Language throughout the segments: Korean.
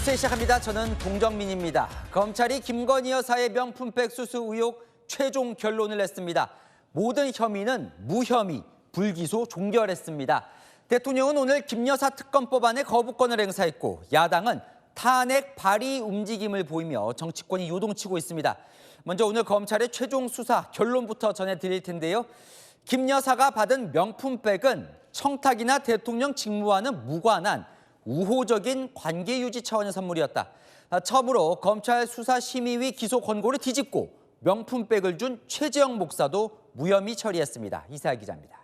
뉴스 시작합니다. 저는 동정민입니다. 검찰이 김건희 여사의 명품백 수수 의혹 최종 결론을 냈습니다. 모든 혐의는 무혐의, 불기소 종결했습니다. 대통령은 오늘 김 여사 특검법안에 거부권을 행사했고 야당은 탄핵 발의 움직임을 보이며 정치권이 요동치고 있습니다. 먼저 오늘 검찰의 최종 수사 결론부터 전해드릴 텐데요. 김 여사가 받은 명품백은 청탁이나 대통령 직무와는 무관한 우호적인 관계 유지 차원의 선물이었다. 처음으로 검찰 수사심의위 기소 권고를 뒤집고 명품백을 준 최재형 목사도 무혐의 처리했습니다. 이사야 기자입니다.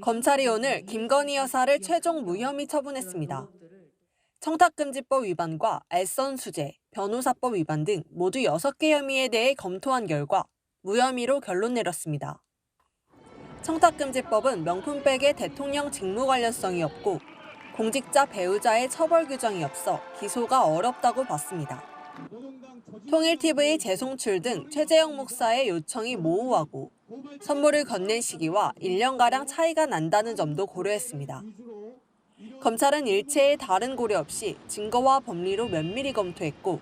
검찰이 오늘 김건희 여사를 최종 무혐의 처분했습니다. 청탁금지법 위반과 알선수재, 변호사법 위반 등 모두 6개 혐의에 대해 검토한 결과 무혐의로 결론 내렸습니다. 청탁금지법은 명품백에 대통령 직무 관련성이 없고 공직자 배우자의 처벌 규정이 없어 기소가 어렵다고 봤습니다. 통일TV 재송출 등 최재형 목사의 요청이 모호하고 선물을 건넨 시기와 1년가량 차이가 난다는 점도 고려했습니다. 검찰은 일체의 다른 고려 없이 증거와 법리로 면밀히 검토했고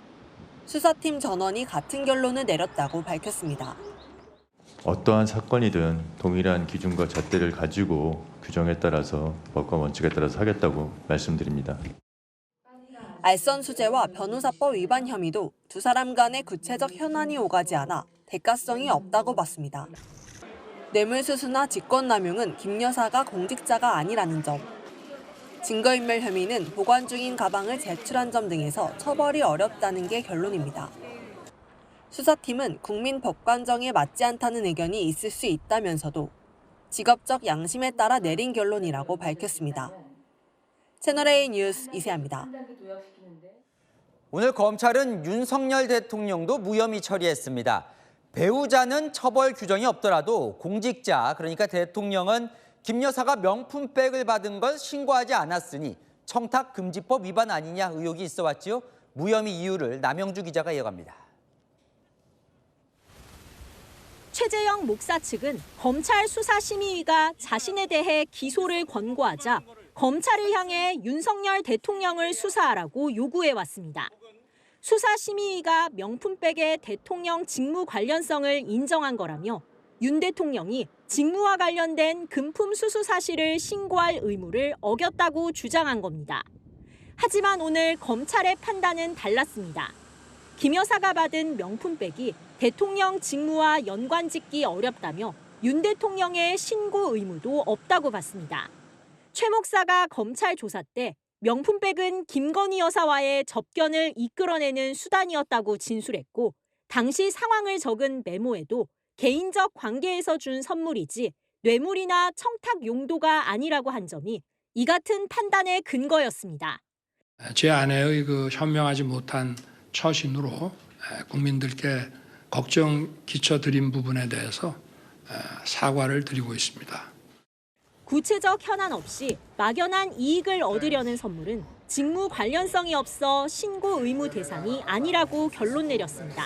수사팀 전원이 같은 결론을 내렸다고 밝혔습니다. 어떠한 사건이든 동일한 기준과 잣대를 가지고 규정에 따라서 법과 원칙에 따라서 하겠다고 말씀드립니다. 알선수재와 변호사법 위반 혐의도 두 사람 간의 구체적 현안이 오가지 않아 대가성이 없다고 봤습니다. 뇌물수수나 직권남용은 김 여사가 공직자가 아니라는 점, 증거인멸 혐의는 보관 중인 가방을 제출한 점 등에서 처벌이 어렵다는 게 결론입니다. 수사팀은 국민 법관정에 맞지 않다는 의견이 있을 수 있다면서도 직업적 양심에 따라 내린 결론이라고 밝혔습니다. 채널A 뉴스 이세아입니다. 오늘 검찰은 윤석열 대통령도 무혐의 처리했습니다. 배우자는 처벌 규정이 없더라도 공직자, 그러니까 대통령은 김 여사가 명품백을 받은 걸 신고하지 않았으니 청탁금지법 위반 아니냐 의혹이 있어 왔지요. 무혐의 이유를 남영주 기자가 이어갑니다. 최재형 목사 측은 검찰 수사심의위가 자신에 대해 기소를 권고하자 검찰을 향해 윤석열 대통령을 수사하라고 요구해왔습니다. 수사심의위가 명품백의 대통령 직무 관련성을 인정한 거라며 윤 대통령이 직무와 관련된 금품 수수 사실을 신고할 의무를 어겼다고 주장한 겁니다. 하지만 오늘 검찰의 판단은 달랐습니다. 김 여사가 받은 명품백이 대통령 직무와 연관짓기 어렵다며 윤 대통령의 신고 의무도 없다고 봤습니다. 최 목사가 검찰 조사 때 명품백은 김건희 여사와의 접견을 이끌어내는 수단이었다고 진술했고 당시 상황을 적은 메모에도 개인적 관계에서 준 선물이지 뇌물이나 청탁 용도가 아니라고 한 점이 이 같은 판단의 근거였습니다. 제 아내의 현명하지 못한 처신으로 국민들께 걱정 끼쳐드린 부분에 대해서 사과를 드리고 있습니다. 구체적 현안 없이 막연한 이익을 얻으려는 선물은 직무 관련성이 없어 신고 의무 대상이 아니라고 결론 내렸습니다.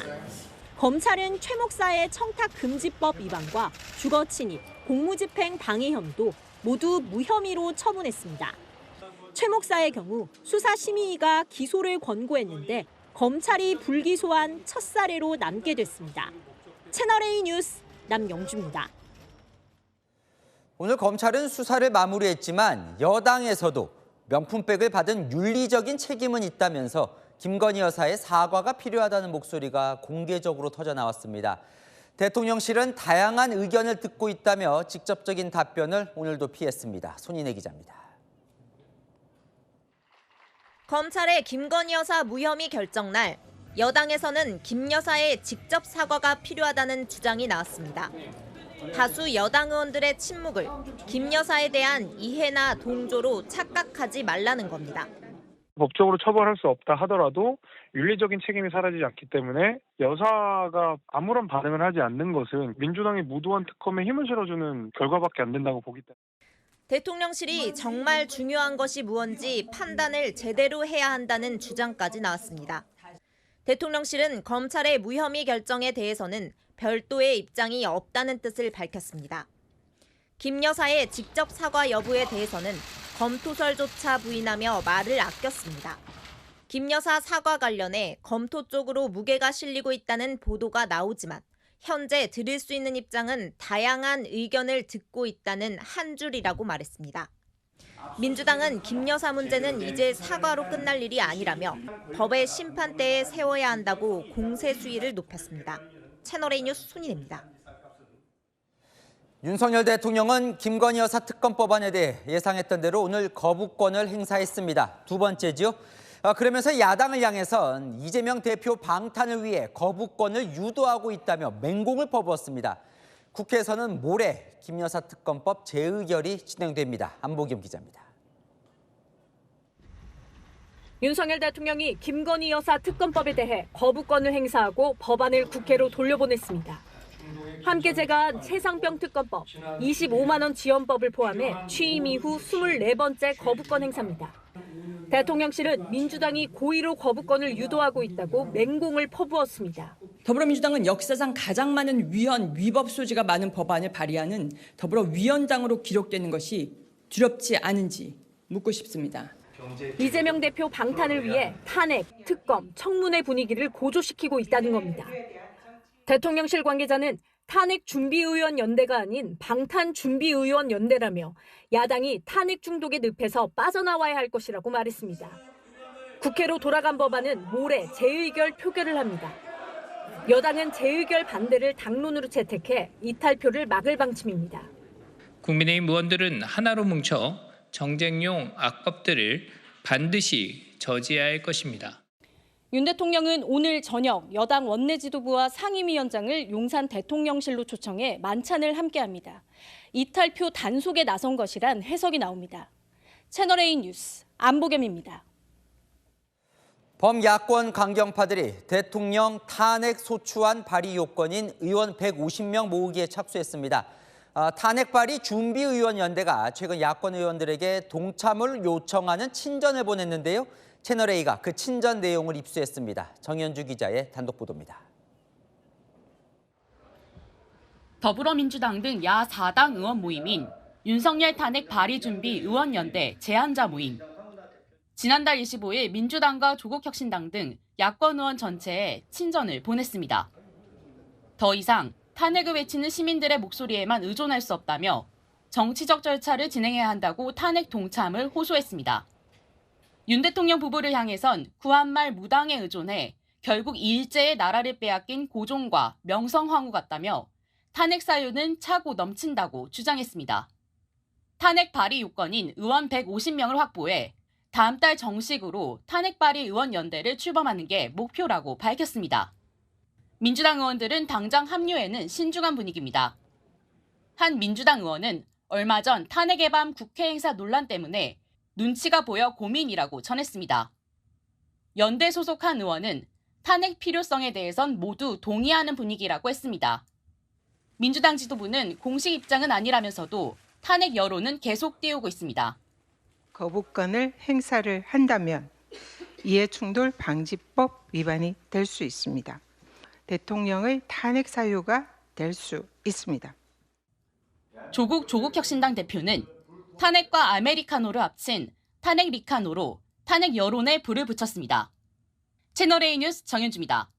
검찰은 최 목사의 청탁금지법 위반과 주거침입, 공무집행 방해 혐의도 모두 무혐의로 처분했습니다. 최 목사의 경우 수사심의위가 기소를 권고했는데 검찰이 불기소한 첫 사례로 남게 됐습니다. 채널A 뉴스 남영주입니다. 오늘 검찰은 수사를 마무리했지만 여당에서도 명품백을 받은 윤리적인 책임은 있다면서 김건희 여사의 사과가 필요하다는 목소리가 공개적으로 터져나왔습니다. 대통령실은 다양한 의견을 듣고 있다며 직접적인 답변을 오늘도 피했습니다. 손인혜 기자입니다. 검찰의 김건희 여사 무혐의 결정 날, 여당에서는 김 여사의 직접 사과가 필요하다는 주장이 나왔습니다. 다수 여당 의원들의 침묵을 김 여사에 대한 이해나 동조로 착각하지 말라는 겁니다. 법적으로 처벌할 수 없다 하더라도 윤리적인 책임이 사라지지 않기 때문에 여사가 아무런 반응을 하지 않는 것은 민주당의 무도한 특검에 힘을 실어주는 결과밖에 안 된다고 보기 때문에. 대통령실이 정말 중요한 것이 무언지 판단을 제대로 해야 한다는 주장까지 나왔습니다. 대통령실은 검찰의 무혐의 결정에 대해서는 별도의 입장이 없다는 뜻을 밝혔습니다. 김 여사의 직접 사과 여부에 대해서는 검토설조차 부인하며 말을 아꼈습니다. 김 여사 사과 관련해 검토 쪽으로 무게가 실리고 있다는 보도가 나오지만 현재 들을 수 있는 입장은 다양한 의견을 듣고 있다는 한 줄이라고 말했습니다. 민주당은 김 여사 문제는 이제 사과로 끝날 일이 아니라며 법의 심판대에 세워야 한다고 공세 수위를 높였습니다. 채널A 뉴스 손인혜입니다. 윤석열 대통령은 김건희 여사 특검법안에 대해 예상했던 대로 오늘 거부권을 행사했습니다. 두 번째죠. 그러면서 야당을 향해선 이재명 대표 방탄을 위해 거부권을 유도하고 있다며 맹공을 퍼부었습니다. 국회에서는 모레 김 여사 특검법 재의결이 진행됩니다. 안보겸 기자입니다. 윤석열 대통령이 김건희 여사 특검법에 대해 거부권을 행사하고 법안을 국회로 돌려보냈습니다. 함께 제가한 최상병 특검법, 25만 원 지원법을 포함해 취임 이후 24번째 거부권 행사입니다. 대통령실은 민주당이 고의로 거부권을 유도하고 있다고 맹공을 퍼부었습니다. 더불어민주당은 역사상 가장 많은 위법 소지가 많은 법안을 발의하는 더불어위원장으로 기록되는 것이 두렵지 않은지 묻고 싶습니다. 이재명 대표 방탄을 위해 탄핵, 특검, 청문회 분위기를 고조시키고 있다는 겁니다. 대통령실 관계자는 탄핵 준비의원 연대가 아닌 방탄준비의원 연대라며 야당이 탄핵 중독에 늪에서 빠져나와야 할 것이라고 말했습니다. 국회로 돌아간 법안은 모레 재의결 표결을 합니다. 여당은 재의결 반대를 당론으로 채택해 이탈표를 막을 방침입니다. 국민의힘 의원들은 하나로 뭉쳐 정쟁용 악법들을 반드시 저지해야 할 것입니다. 윤 대통령은 오늘 저녁 여당 원내지도부와 상임위원장을 용산 대통령실로 초청해 만찬을 함께합니다. 이탈표 단속에 나선 것이란 해석이 나옵니다. 채널A 뉴스 안보겸입니다. 범야권 강경파들이 대통령 탄핵 소추안 발의 요건인 의원 150명 모으기에 착수했습니다. 탄핵 발의 준비의원연대가 최근 야권 의원들에게 동참을 요청하는 친전을 보냈는데요. 채널A가 그 친전 내용을 입수했습니다. 정현주 기자의 단독 보도입니다. 더불어민주당 등 야 4당 의원 모임인 윤석열 탄핵 발의 준비 의원연대 제안자 모임. 지난달 25일 민주당과 조국혁신당 등 야권 의원 전체에 친전을 보냈습니다. 더 이상 탄핵을 외치는 시민들의 목소리에만 의존할 수 없다며 정치적 절차를 진행해야 한다고 탄핵 동참을 호소했습니다. 윤 대통령 부부를 향해선 구한말 무당에 의존해 결국 일제의 나라를 빼앗긴 고종과 명성황후 같다며 탄핵 사유는 차고 넘친다고 주장했습니다. 탄핵 발의 요건인 의원 150명을 확보해 다음 달 정식으로 탄핵 발의 의원연대를 출범하는 게 목표라고 밝혔습니다. 민주당 의원들은 당장 합류에는 신중한 분위기입니다. 한 민주당 의원은 얼마 전 탄핵의 밤 국회 행사 논란 때문에 눈치가 보여 고민이라고 전했습니다. 연대 소속 한 의원은 탄핵 필요성에 대해선 모두 동의하는 분위기라고 했습니다. 민주당 지도부는 공식 입장은 아니라면서도 탄핵 여론은 계속 띄우고 있습니다. 거부권을 행사를 한다면 이해충돌 방지법 위반이 될 수 있습니다. 대통령의 탄핵 사유가 될 수 있습니다. 조국혁신당 대표는 탄핵과 아메리카노를 합친 탄핵 리카노로 탄핵 여론에 불을 붙였습니다. 채널A 뉴스 정현주입니다.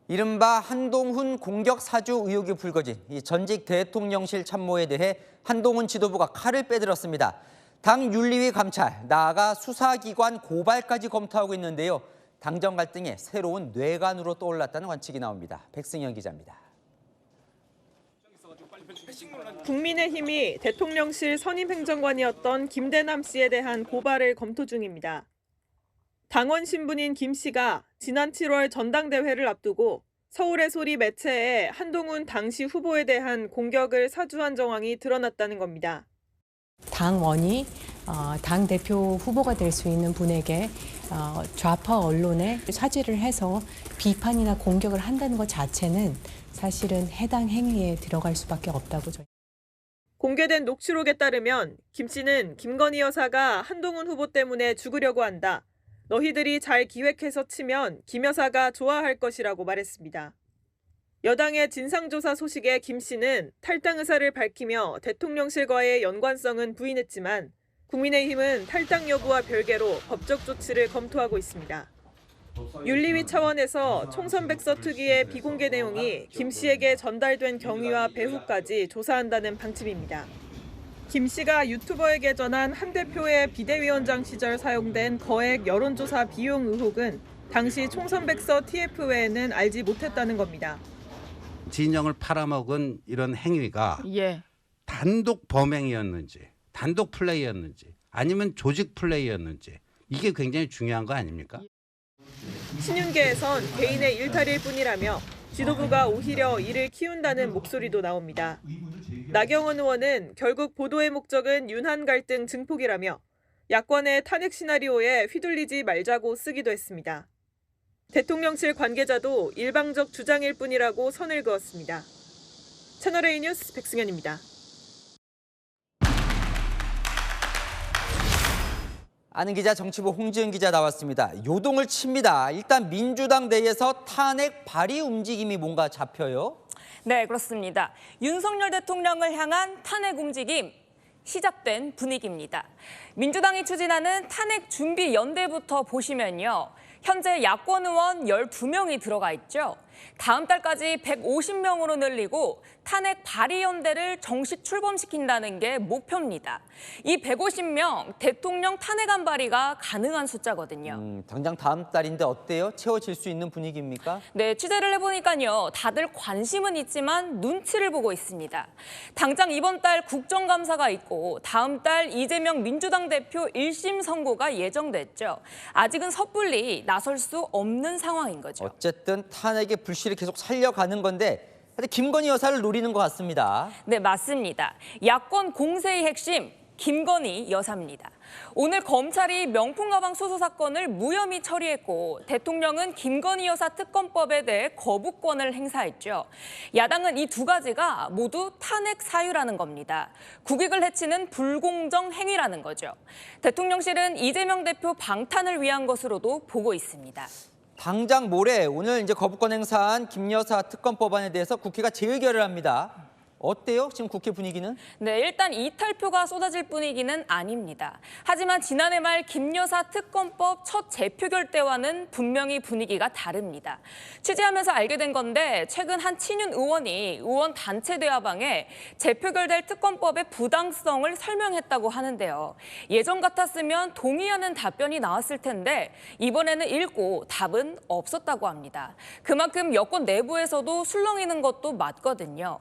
이른바 한동훈 공격 사주 의혹이 불거진 이 전직 대통령실 참모에 대해 한동훈 지도부가 칼을 빼들었습니다. 당 윤리위 감찰, 나아가 수사기관 고발까지 검토하고 있는데요. 당정 갈등의 새로운 뇌관으로 떠올랐다는 관측이 나옵니다. 백승현 기자입니다. 국민의힘이 대통령실 선임행정관이었던 김대남 씨에 대한 고발을 검토 중입니다. 당원 신분인 김 씨가 지난 7월 전당대회를 앞두고 서울의 소리 매체에 한동훈 당시 후보에 대한 공격을 사주한 정황이 드러났다는 겁니다. 당원이 당대표 후보가 될 수 있는 분에게 좌파 언론에 사죄를 해서 비판이나 공격을 한다는 것 자체는 사실은 해당 행위에 들어갈 수밖에 없다고 저희. 공개된 녹취록에 따르면 김 씨는 김건희 여사가 한동훈 후보 때문에 죽으려고 한다. 너희들이 잘 기획해서 치면 김 여사가 좋아할 것이라고 말했습니다. 여당의 진상조사 소식에 김 씨는 탈당 의사를 밝히며 대통령실과의 연관성은 부인했지만 국민의힘은 탈당 여부와 별개로 법적 조치를 검토하고 있습니다. 윤리위 차원에서 총선 백서 특위의 비공개 내용이 김 씨에게 전달된 경위와 배후까지 조사한다는 방침입니다. 김 씨가 유튜버에게 전한 한 대표의 비대위원장 시절 사용된 거액 여론조사 비용 의혹은 당시 총선 백서 TF 외에는 알지 못했다는 겁니다. 진영을 팔아먹은 이런 행위가 단독 범행이었는지, 단독 플레이였는지, 아니면 조직 플레이였는지 이게 굉장히 중요한 거 아닙니까? 신윤계에선 개인의 일탈일 뿐이라며 지도부가 오히려 이를 키운다는 목소리도 나옵니다. 나경원 의원은 결국 보도의 목적은 윤한 갈등 증폭이라며 야권의 탄핵 시나리오에 휘둘리지 말자고 쓰기도 했습니다. 대통령실 관계자도 일방적 주장일 뿐이라고 선을 그었습니다. 채널A 뉴스 백승현입니다. 아는 기자 정치부 홍지은 기자 나왔습니다. 요동을 칩니다. 일단 민주당 내에서 탄핵 발의 움직임이 뭔가 잡혀요? 네, 그렇습니다. 윤석열 대통령을 향한 탄핵 움직임 시작된 분위기입니다. 민주당이 추진하는 탄핵 준비 연대부터 보시면요. 현재 야권 의원 12명이 들어가 있죠. 다음 달까지 150명으로 늘리고 탄핵 발의연대를 정식 출범시킨다는 게 목표입니다. 이 150명 대통령 탄핵안 발의가 가능한 숫자거든요. 당장 다음 달인데 어때요? 채워질 수 있는 분위기입니까? 네, 취재를 해보니까요. 다들 관심은 있지만 눈치를 보고 있습니다. 당장 이번 달 국정감사가 있고 다음 달 이재명 민주당 대표 1심 선고가 예정됐죠. 아직은 섣불리 나설 수 없는 상황인 거죠. 어쨌든 탄핵의 불씨를 계속 살려가는 건데 김건희 여사를 노리는 것 같습니다. 네, 맞습니다. 야권 공세의 핵심 김건희 여사입니다. 오늘 검찰이 명품 가방 수수 사건을 무혐의 처리했고 대통령은 김건희 여사 특검법에 대해 거부권을 행사했죠. 야당은 이 두 가지가 모두 탄핵 사유라는 겁니다. 국익을 해치는 불공정 행위라는 거죠. 대통령실은 이재명 대표 방탄을 위한 것으로도 보고 있습니다. 당장 모레 오늘 이제 거부권 행사한 김 여사 특검법안에 대해서 국회가 재의결을 합니다. 어때요? 지금 국회 분위기는? 네, 일단 이탈표가 쏟아질 분위기는 아닙니다. 하지만 지난해 말 김 여사 특검법 첫 재표결 때와는 분명히 분위기가 다릅니다. 취재하면서 알게 된 건데 최근 한 친윤 의원이 의원 단체 대화방에 재표결될 특검법의 부당성을 설명했다고 하는데요. 예전 같았으면 동의하는 답변이 나왔을 텐데 이번에는 읽고 답은 없었다고 합니다. 그만큼 여권 내부에서도 술렁이는 것도 맞거든요.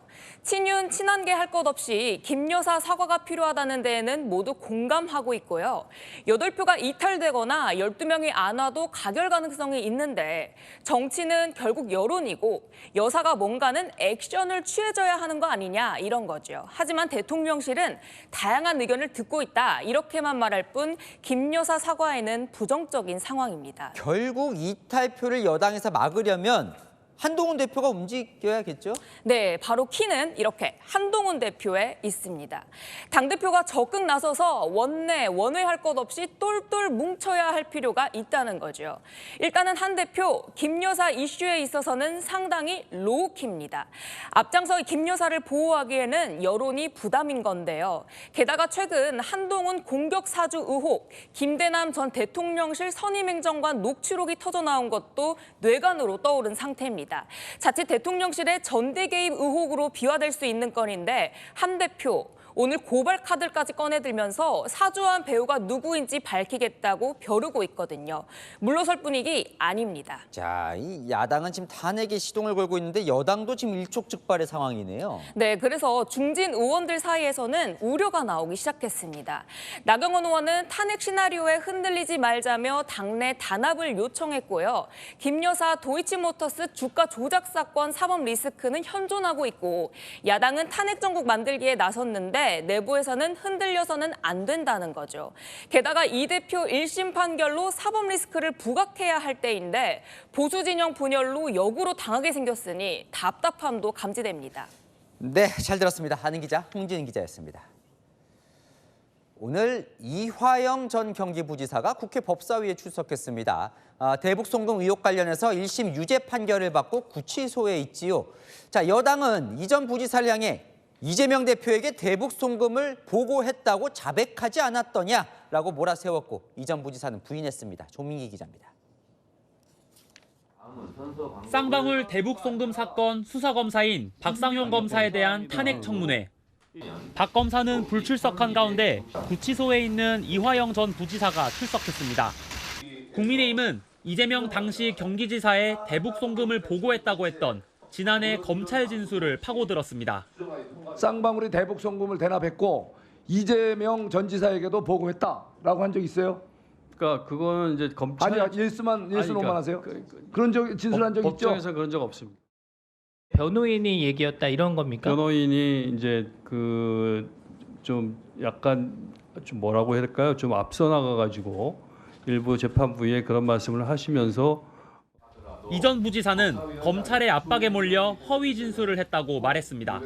친한계 할 것 없이 김 여사 사과가 필요하다는 데에는 모두 공감하고 있고요. 8표가 이탈되거나 12명이 안 와도 가결 가능성이 있는데 정치는 결국 여론이고 여사가 뭔가는 액션을 취해줘야 하는 거 아니냐 이런 거죠. 하지만 대통령실은 다양한 의견을 듣고 있다 이렇게만 말할 뿐 김 여사 사과에는 부정적인 상황입니다. 결국 이탈표를 여당에서 막으려면 한동훈 대표가 움직여야겠죠? 네, 바로 키는 이렇게 한동훈 대표에 있습니다. 당대표가 적극 나서서 원내, 원외할 것 없이 똘똘 뭉쳐야 할 필요가 있다는 거죠. 일단은 한 대표, 김 여사 이슈에 있어서는 상당히 로우키입니다. 앞장서 김 여사를 보호하기에는 여론이 부담인 건데요. 게다가 최근 한동훈 공격 사주 의혹, 김대남 전 대통령실 선임행정관 녹취록이 터져나온 것도 뇌관으로 떠오른 상태입니다. 자칫 대통령실의 전대 개입 의혹으로 비화될 수 있는 건인데 한 대표 오늘 고발 카드까지 꺼내들면서 사주한 배우가 누구인지 밝히겠다고 벼르고 있거든요. 물러설 분위기 아닙니다. 자, 이 야당은 지금 탄핵에 시동을 걸고 있는데 여당도 지금 일촉즉발의 상황이네요. 네, 그래서 중진 의원들 사이에서는 우려가 나오기 시작했습니다. 나경원 의원은 탄핵 시나리오에 흔들리지 말자며 당내 단합을 요청했고요. 김 여사 도이치모터스 주가 조작 사건 사법 리스크는 현존하고 있고 야당은 탄핵 정국 만들기에 나섰는데 내부에서는 흔들려서는 안 된다는 거죠. 게다가 이 대표 1심 판결로 사법 리스크를 부각해야 할 때인데 보수 진영 분열로 역으로 당하게 생겼으니 답답함도 감지됩니다. 네, 잘 들었습니다. 아는 기자 홍지은 기자였습니다. 오늘 이화영 전 경기부지사가 국회 법사위에 출석했습니다. 대북 송금 의혹 관련해서 1심 유죄 판결을 받고 구치소에 있지요. 자, 여당은 이 전 부지사를 향해 이재명 대표에게 대북 송금을 보고했다고 자백하지 않았더냐라고 몰아세웠고 이 전 부지사는 부인했습니다. 조민기 기자입니다. 쌍방울 대북 송금 사건 수사검사인 박상용 검사에 대한 탄핵 청문회. 박 검사는 불출석한 가운데 구치소에 있는 이화영 전 부지사가 출석했습니다. 국민의힘은 이재명 당시 경기지사에 대북 송금을 보고했다고 했던 지난해 검찰 진술을 파고들었습니다. 쌍방울이 대북 송금을 대납했고 이재명 전 지사에게도 보고했다라고 한 적 있어요? 그러니까 그거는 이제 검찰 아니요, 예스노만 하세요. 그런 적 진술한 적 있죠? 법정에서 그런 적 없습니다. 변호인이 얘기였다 이런 겁니까? 변호인이 이제 좀 약간 좀 뭐라고 해야 될까요? 좀 앞서 나가 가지고 일부 재판부에 그런 말씀을 하시면서 이 전 부지사는 검찰의 압박에 몰려 허위 진술을 했다고 말했습니다.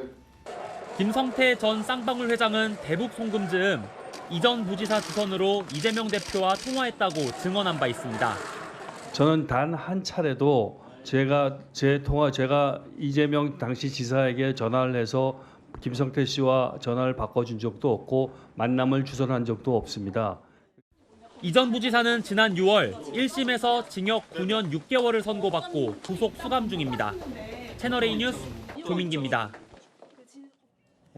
김성태 전 쌍방울 회장은 대북 송금 즈음 이 전 부지사 주선으로 이재명 대표와 통화했다고 증언한 바 있습니다. 저는 단 한 차례도 제가 이재명 당시 지사에게 전화를 해서 김성태 씨와 전화를 바꿔준 적도 없고 만남을 주선한 적도 없습니다. 이 전 부지사는 지난 6월 1심에서 징역 9년 6개월을 선고받고 구속 수감 중입니다. 채널A 뉴스 조민기입니다.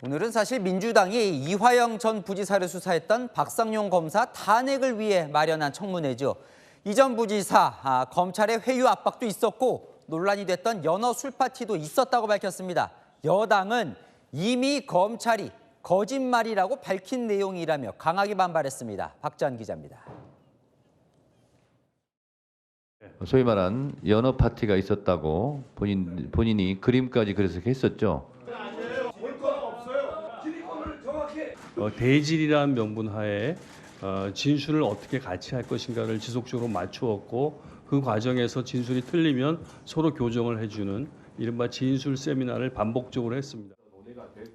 오늘은 사실 민주당이 이화영 전 부지사를 수사했던 박상용 검사 탄핵을 위해 마련한 청문회죠. 이 전 부지사 검찰의 회유 압박도 있었고 논란이 됐던 연어 술파티도 있었다고 밝혔습니다. 여당은 이미 검찰이 거짓말이라고 밝힌 내용이라며 강하게 반발했습니다. 박지한 기자입니다. 소위 말한 연어 파티가 있었다고 본인이 그림까지 그래서 했었죠. 대질이라는 명분하에 진술을 어떻게 같이 할 것인가를 지속적으로 맞추었고 그 과정에서 진술이 틀리면 서로 교정을 해주는 이른바 진술 세미나를 반복적으로 했습니다.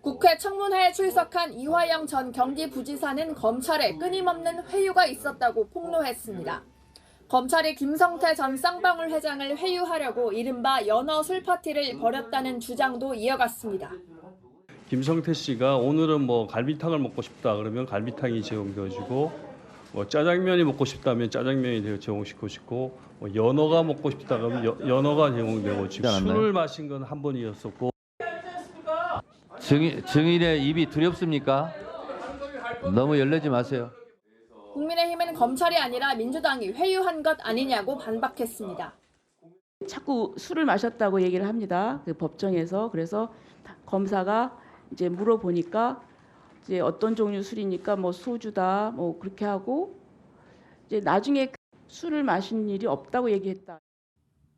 국회 청문회에 출석한 이화영 전 경기부지사는 검찰에 끊임없는 회유가 있었다고 폭로했습니다. 검찰이 김성태 전 쌍방울 회장을 회유하려고 이른바 연어 술파티를 벌였다는 주장도 이어갔습니다. 김성태 씨가 오늘은 뭐 갈비탕을 먹고 싶다 그러면 갈비탕이 제공되어지고 뭐 짜장면이 먹고 싶다면 짜장면이 제공시키고 뭐 연어가 먹고 싶다 그러면 연어가 제공되고 술을 마신 건 한 번이었었고. 증인의 입이 두렵습니까? 너무 열내지 마세요. 국민의힘은 검찰이 아니라 민주당이 회유한 것 아니냐고 반박했습니다. 자꾸 술을 마셨다고 얘기를 합니다. 그 법정에서. 그래서 검사가 이제 물어보니까 이제 어떤 종류 술이니까 뭐 소주다 뭐 그렇게 하고 이제 나중에 술을 마신 일이 없다고 얘기했다.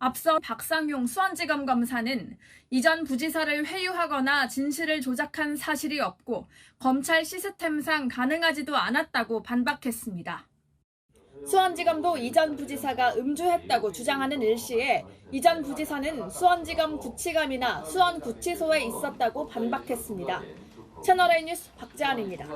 앞서 박상용 수원지검 검사는 이 전 부지사를 회유하거나 진실을 조작한 사실이 없고 검찰 시스템상 가능하지도 않았다고 반박했습니다. 수원지검도 이 전 부지사가 음주했다고 주장하는 일시에 이 전 부지사는 수원지검 구치감이나 수원구치소에 있었다고 반박했습니다. 채널A 뉴스 박지한입니다.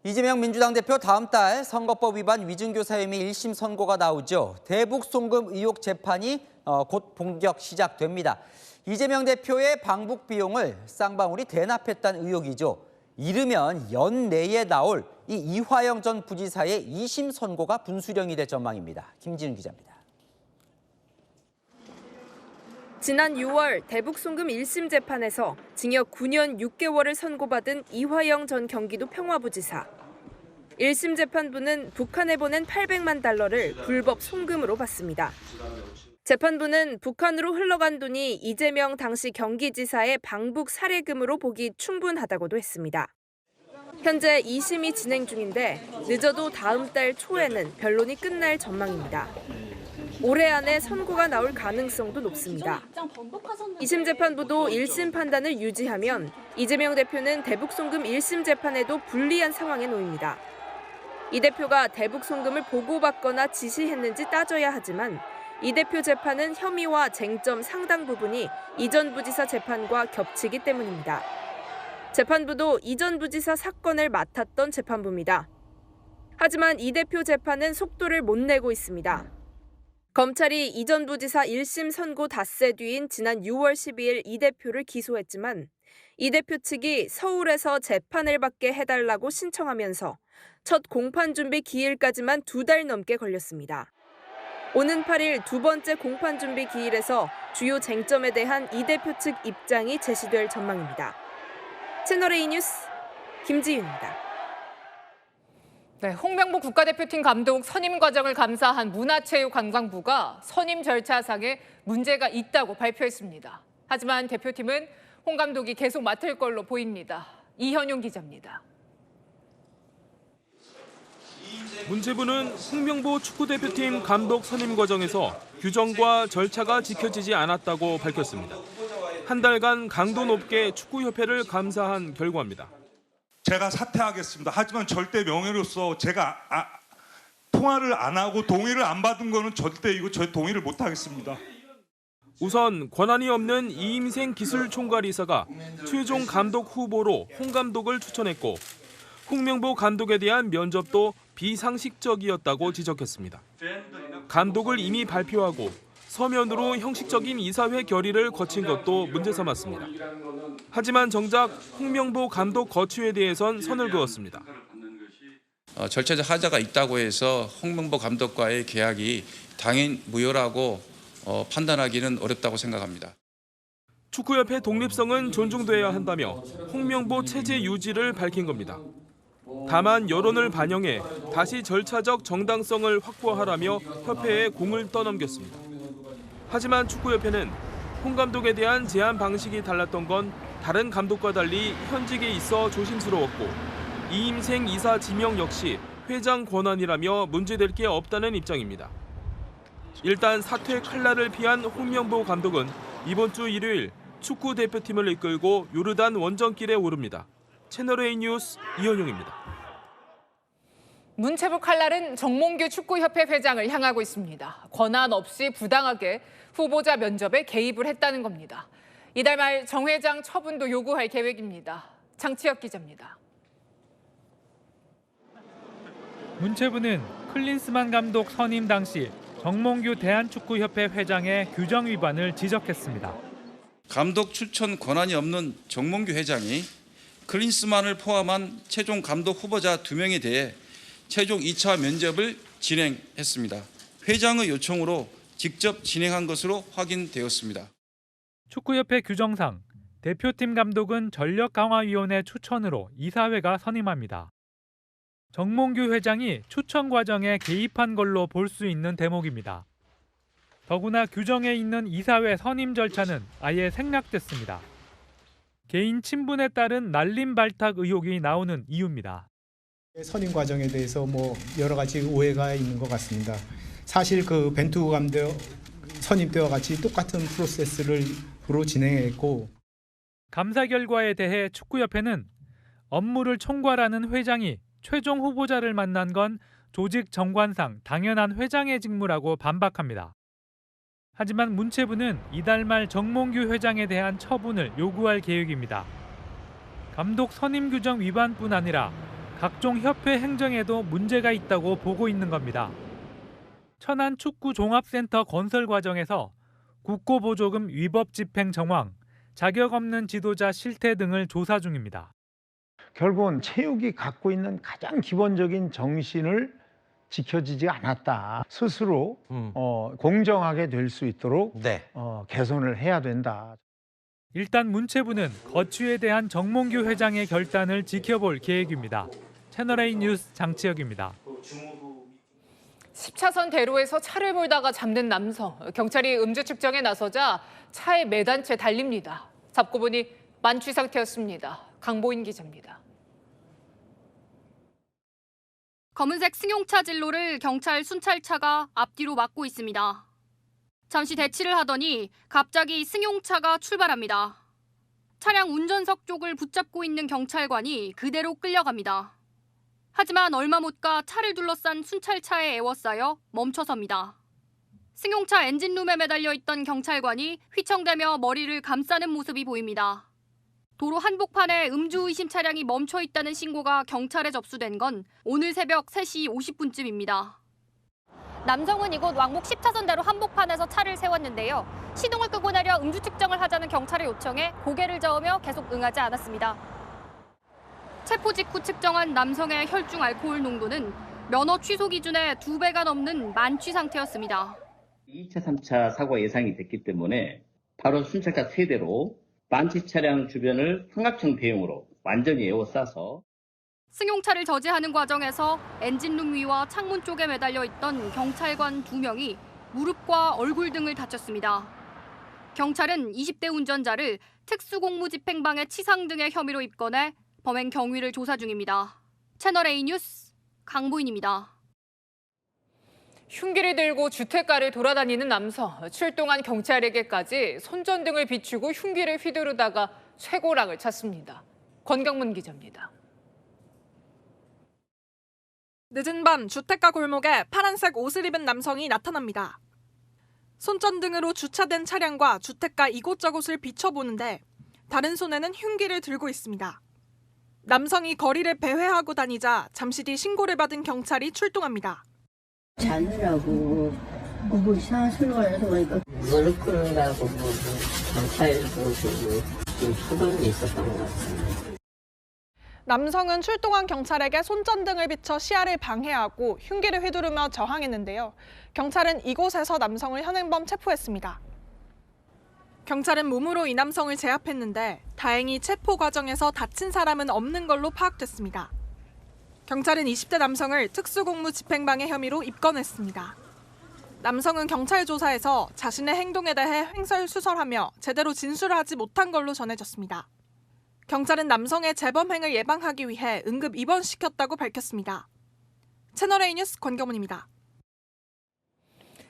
이재명 민주당 대표 다음 달 선거법 위반 위증교사 혐의 1심 선고가 나오죠. 대북 송금 의혹 재판이 곧 본격 시작됩니다. 이재명 대표의 방북 비용을 쌍방울이 대납했다는 의혹이죠. 이르면 연내에 나올 이 이화영 전 부지사의 2심 선고가 분수령이 될 전망입니다. 김진우 기자입니다. 지난 6월 대북 송금 1심 재판에서 징역 9년 6개월을 선고받은 이화영 전 경기도 평화부지사. 1심 재판부는 북한에 보낸 800만 달러를 불법 송금으로 받습니다. 재판부는 북한으로 흘러간 돈이 이재명 당시 경기지사의 방북 사례금으로 보기 충분하다고도 했습니다. 현재 2심이 진행 중인데 늦어도 다음 달 초에는 변론이 끝날 전망입니다. 올해 안에 선고가 나올 가능성도 높습니다. 2심 재판부도 1심 판단을 유지하면 이재명 대표는 대북 송금 1심 재판에도 불리한 상황에 놓입니다. 이 대표가 대북 송금을 보고받거나 지시했는지 따져야 하지만 이 대표 재판은 혐의와 쟁점 상당 부분이 이 전 부지사 재판과 겹치기 때문입니다. 재판부도 이 전 부지사 사건을 맡았던 재판부입니다. 하지만 이 대표 재판은 속도를 못 내고 있습니다. 검찰이 이 전 부지사 1심 선고 닷새 뒤인 지난 6월 12일 이 대표를 기소했지만 이 대표 측이 서울에서 재판을 받게 해달라고 신청하면서 첫 공판 준비 기일까지만 2달 넘게 걸렸습니다. 오는 8일 두 번째 공판 준비 기일에서 주요 쟁점에 대한 이 대표 측 입장이 제시될 전망입니다. 채널A 뉴스 김지윤입니다. 네, 홍명보 국가대표팀 감독 선임 과정을 감사한 문화체육관광부가 선임 절차상에 문제가 있다고 발표했습니다. 하지만 대표팀은 홍 감독이 계속 맡을 걸로 보입니다. 이현용 기자입니다. 문체부는 홍명보 축구대표팀 감독 선임 과정에서 규정과 절차가 지켜지지 않았다고 밝혔습니다. 한 달간 강도 높게 축구협회를 감사한 결과입니다. 제가 사퇴하겠습니다. 하지만 절대 명예로서 제가 통화를 안 하고 동의를 안 받은 거는 절대 저 동의를 못 하겠습니다. 우선 권한이 없는 이임생 기술총괄이사가 최종 감독 후보로 홍 감독을 추천했고 홍명보 감독에 대한 면접도 비상식적이었다고 지적했습니다. 감독을 이미 발표하고 서면으로 형식적인 이사회 결의를 거친 것도 문제 삼았습니다. 하지만 정작 홍명보 감독 거취에 대해선 선을 그었습니다. 절차적 하자가 있다고 해서 홍명보 감독과의 계약이 당연 무효라고 판단하기는 어렵다고 생각합니다. 축구협회 독립성은 존중돼야 한다며 홍명보 체제 유지를 밝힌 겁니다. 다만 여론을 반영해 다시 절차적 정당성을 확보하라며 협회에 공을 떠넘겼습니다. 하지만 축구협회는 홍 감독에 대한 제안 방식이 달랐던 건 다른 감독과 달리 현직에 있어 조심스러웠고 이임생 이사 지명 역시 회장 권한이라며 문제될 게 없다는 입장입니다. 일단 사퇴 칼날을 피한 홍명보 감독은 이번 주 일요일 축구 대표팀을 이끌고 요르단 원정길에 오릅니다. 채널A 뉴스 이현용입니다. 문체부 칼날은 정몽규 축구협회 회장을 향하고 있습니다. 권한 없이 부당하게 후보자 면접에 개입을 했다는 겁니다. 이달 말 정 회장 처분도 요구할 계획입니다. 장치혁 기자입니다. 문체부는 클린스만 감독 선임 당시 정몽규 대한축구협회 회장의 규정 위반을 지적했습니다. 감독 추천 권한이 없는 정몽규 회장이 클린스만을 포함한 최종 감독 후보자 2명에 대해 최종 2차 면접을 진행했습니다. 회장의 요청으로 직접 진행한 것으로 확인되었습니다. 축구협회 규정상 대표팀 감독은 전력강화위원회 추천으로 이사회가 선임합니다. 정몽규 회장이 추천 과정에 개입한 걸로 볼 수 있는 대목입니다. 더구나 규정에 있는 이사회 선임 절차는 아예 생략됐습니다. 개인 친분에 따른 날림 발탁 의혹이 나오는 이유입니다. 선임 과정에 대해서 여러 가지 오해가 있는 것 같습니다. 사실 그 벤투 감독 선임 때와 같이 똑같은 프로세스로 진행했고 감사 결과에 대해 축구협회는 업무를 총괄하는 회장이 최종 후보자를 만난 건 조직 정관상 당연한 회장의 직무라고 반박합니다. 하지만 문체부는 이달 말 정몽규 회장에 대한 처분을 요구할 계획입니다. 감독 선임 규정 위반뿐 아니라 각종 협회 행정에도 문제가 있다고 보고 있는 겁니다. 천안 축구종합센터 건설 과정에서 국고보조금 위법 집행 정황, 자격 없는 지도자 실태 등을 조사 중입니다. 결국은 체육이 갖고 있는 가장 기본적인 정신을 지켜지지 않았다. 스스로 공정하게 될 수 있도록 개선을 해야 된다. 일단 문체부는 거취에 대한 정몽규 회장의 결단을 지켜볼 계획입니다. 채널A 뉴스 장치혁입니다. 10차선 대로에서 차를 몰다가 잠든 남성. 경찰이 음주 측정에 나서자 차에 매단 채 달립니다. 잡고 보니 만취 상태였습니다. 강보인 기자입니다. 검은색 승용차 진로를 경찰 순찰차가 앞뒤로 막고 있습니다. 잠시 대치를 하더니 갑자기 승용차가 출발합니다. 차량 운전석 쪽을 붙잡고 있는 경찰관이 그대로 끌려갑니다. 하지만 얼마 못 가 차를 둘러싼 순찰차에 에워싸여 멈춰섭니다. 승용차 엔진룸에 매달려 있던 경찰관이 휘청대며 머리를 감싸는 모습이 보입니다. 도로 한복판에 음주 의심 차량이 멈춰 있다는 신고가 경찰에 접수된 건 오늘 새벽 3시 50분쯤입니다. 남성은 이곳 왕복 10차선대로 한복판에서 차를 세웠는데요. 시동을 끄고 내려 음주 측정을 하자는 경찰의 요청에 고개를 저으며 계속 응하지 않았습니다. 체포 직후 측정한 남성의 혈중 알코올 농도는 면허 취소 기준의 2배가 넘는 만취 상태였습니다. 2차, 3차 사고가 예상이 됐기 때문에 바로 순찰차 세대로 만취 차량 주변을 환각청 대용으로 완전히 에워싸서 승용차를 저지하는 과정에서 엔진룸 위와 창문 쪽에 매달려 있던 경찰관 2명이 무릎과 얼굴 등을 다쳤습니다. 경찰은 20대 운전자를 특수공무집행방해 치상 등의 혐의로 입건해 범행 경위를 조사 중입니다. 채널A 뉴스 강보인입니다. 흉기를 들고 주택가를 돌아다니는 남성, 출동한 경찰에게까지 손전등을 비추고 흉기를 휘두르다가 쇠고랑을 찼습니다. 권경문 기자입니다. 늦은 밤 주택가 골목에 파란색 옷을 입은 남성이 나타납니다. 손전등으로 주차된 차량과 주택가 이곳저곳을 비춰보는데 다른 손에는 흉기를 들고 있습니다. 남성이 거리를 배회하고 다니자 잠시 뒤 신고를 받은 경찰이 출동합니다. 자느라고 뭐 이상한 소리가 나서 보니까 무릎 꿇으라고 경찰도 소동이 있었던 것 같습니다. 남성은 출동한 경찰에게 손전등을 비춰 시야를 방해하고 흉기를 휘두르며 저항했는데요. 경찰은 이곳에서 남성을 현행범 체포했습니다. 경찰은 몸으로 이 남성을 제압했는데 다행히 체포 과정에서 다친 사람은 없는 걸로 파악됐습니다. 경찰은 20대 남성을 특수공무집행방해 혐의로 입건했습니다. 남성은 경찰 조사에서 자신의 행동에 대해 횡설수설하며 제대로 진술을 하지 못한 걸로 전해졌습니다. 경찰은 남성의 재범행을 예방하기 위해 응급 입원시켰다고 밝혔습니다. 채널A 뉴스 권경문입니다.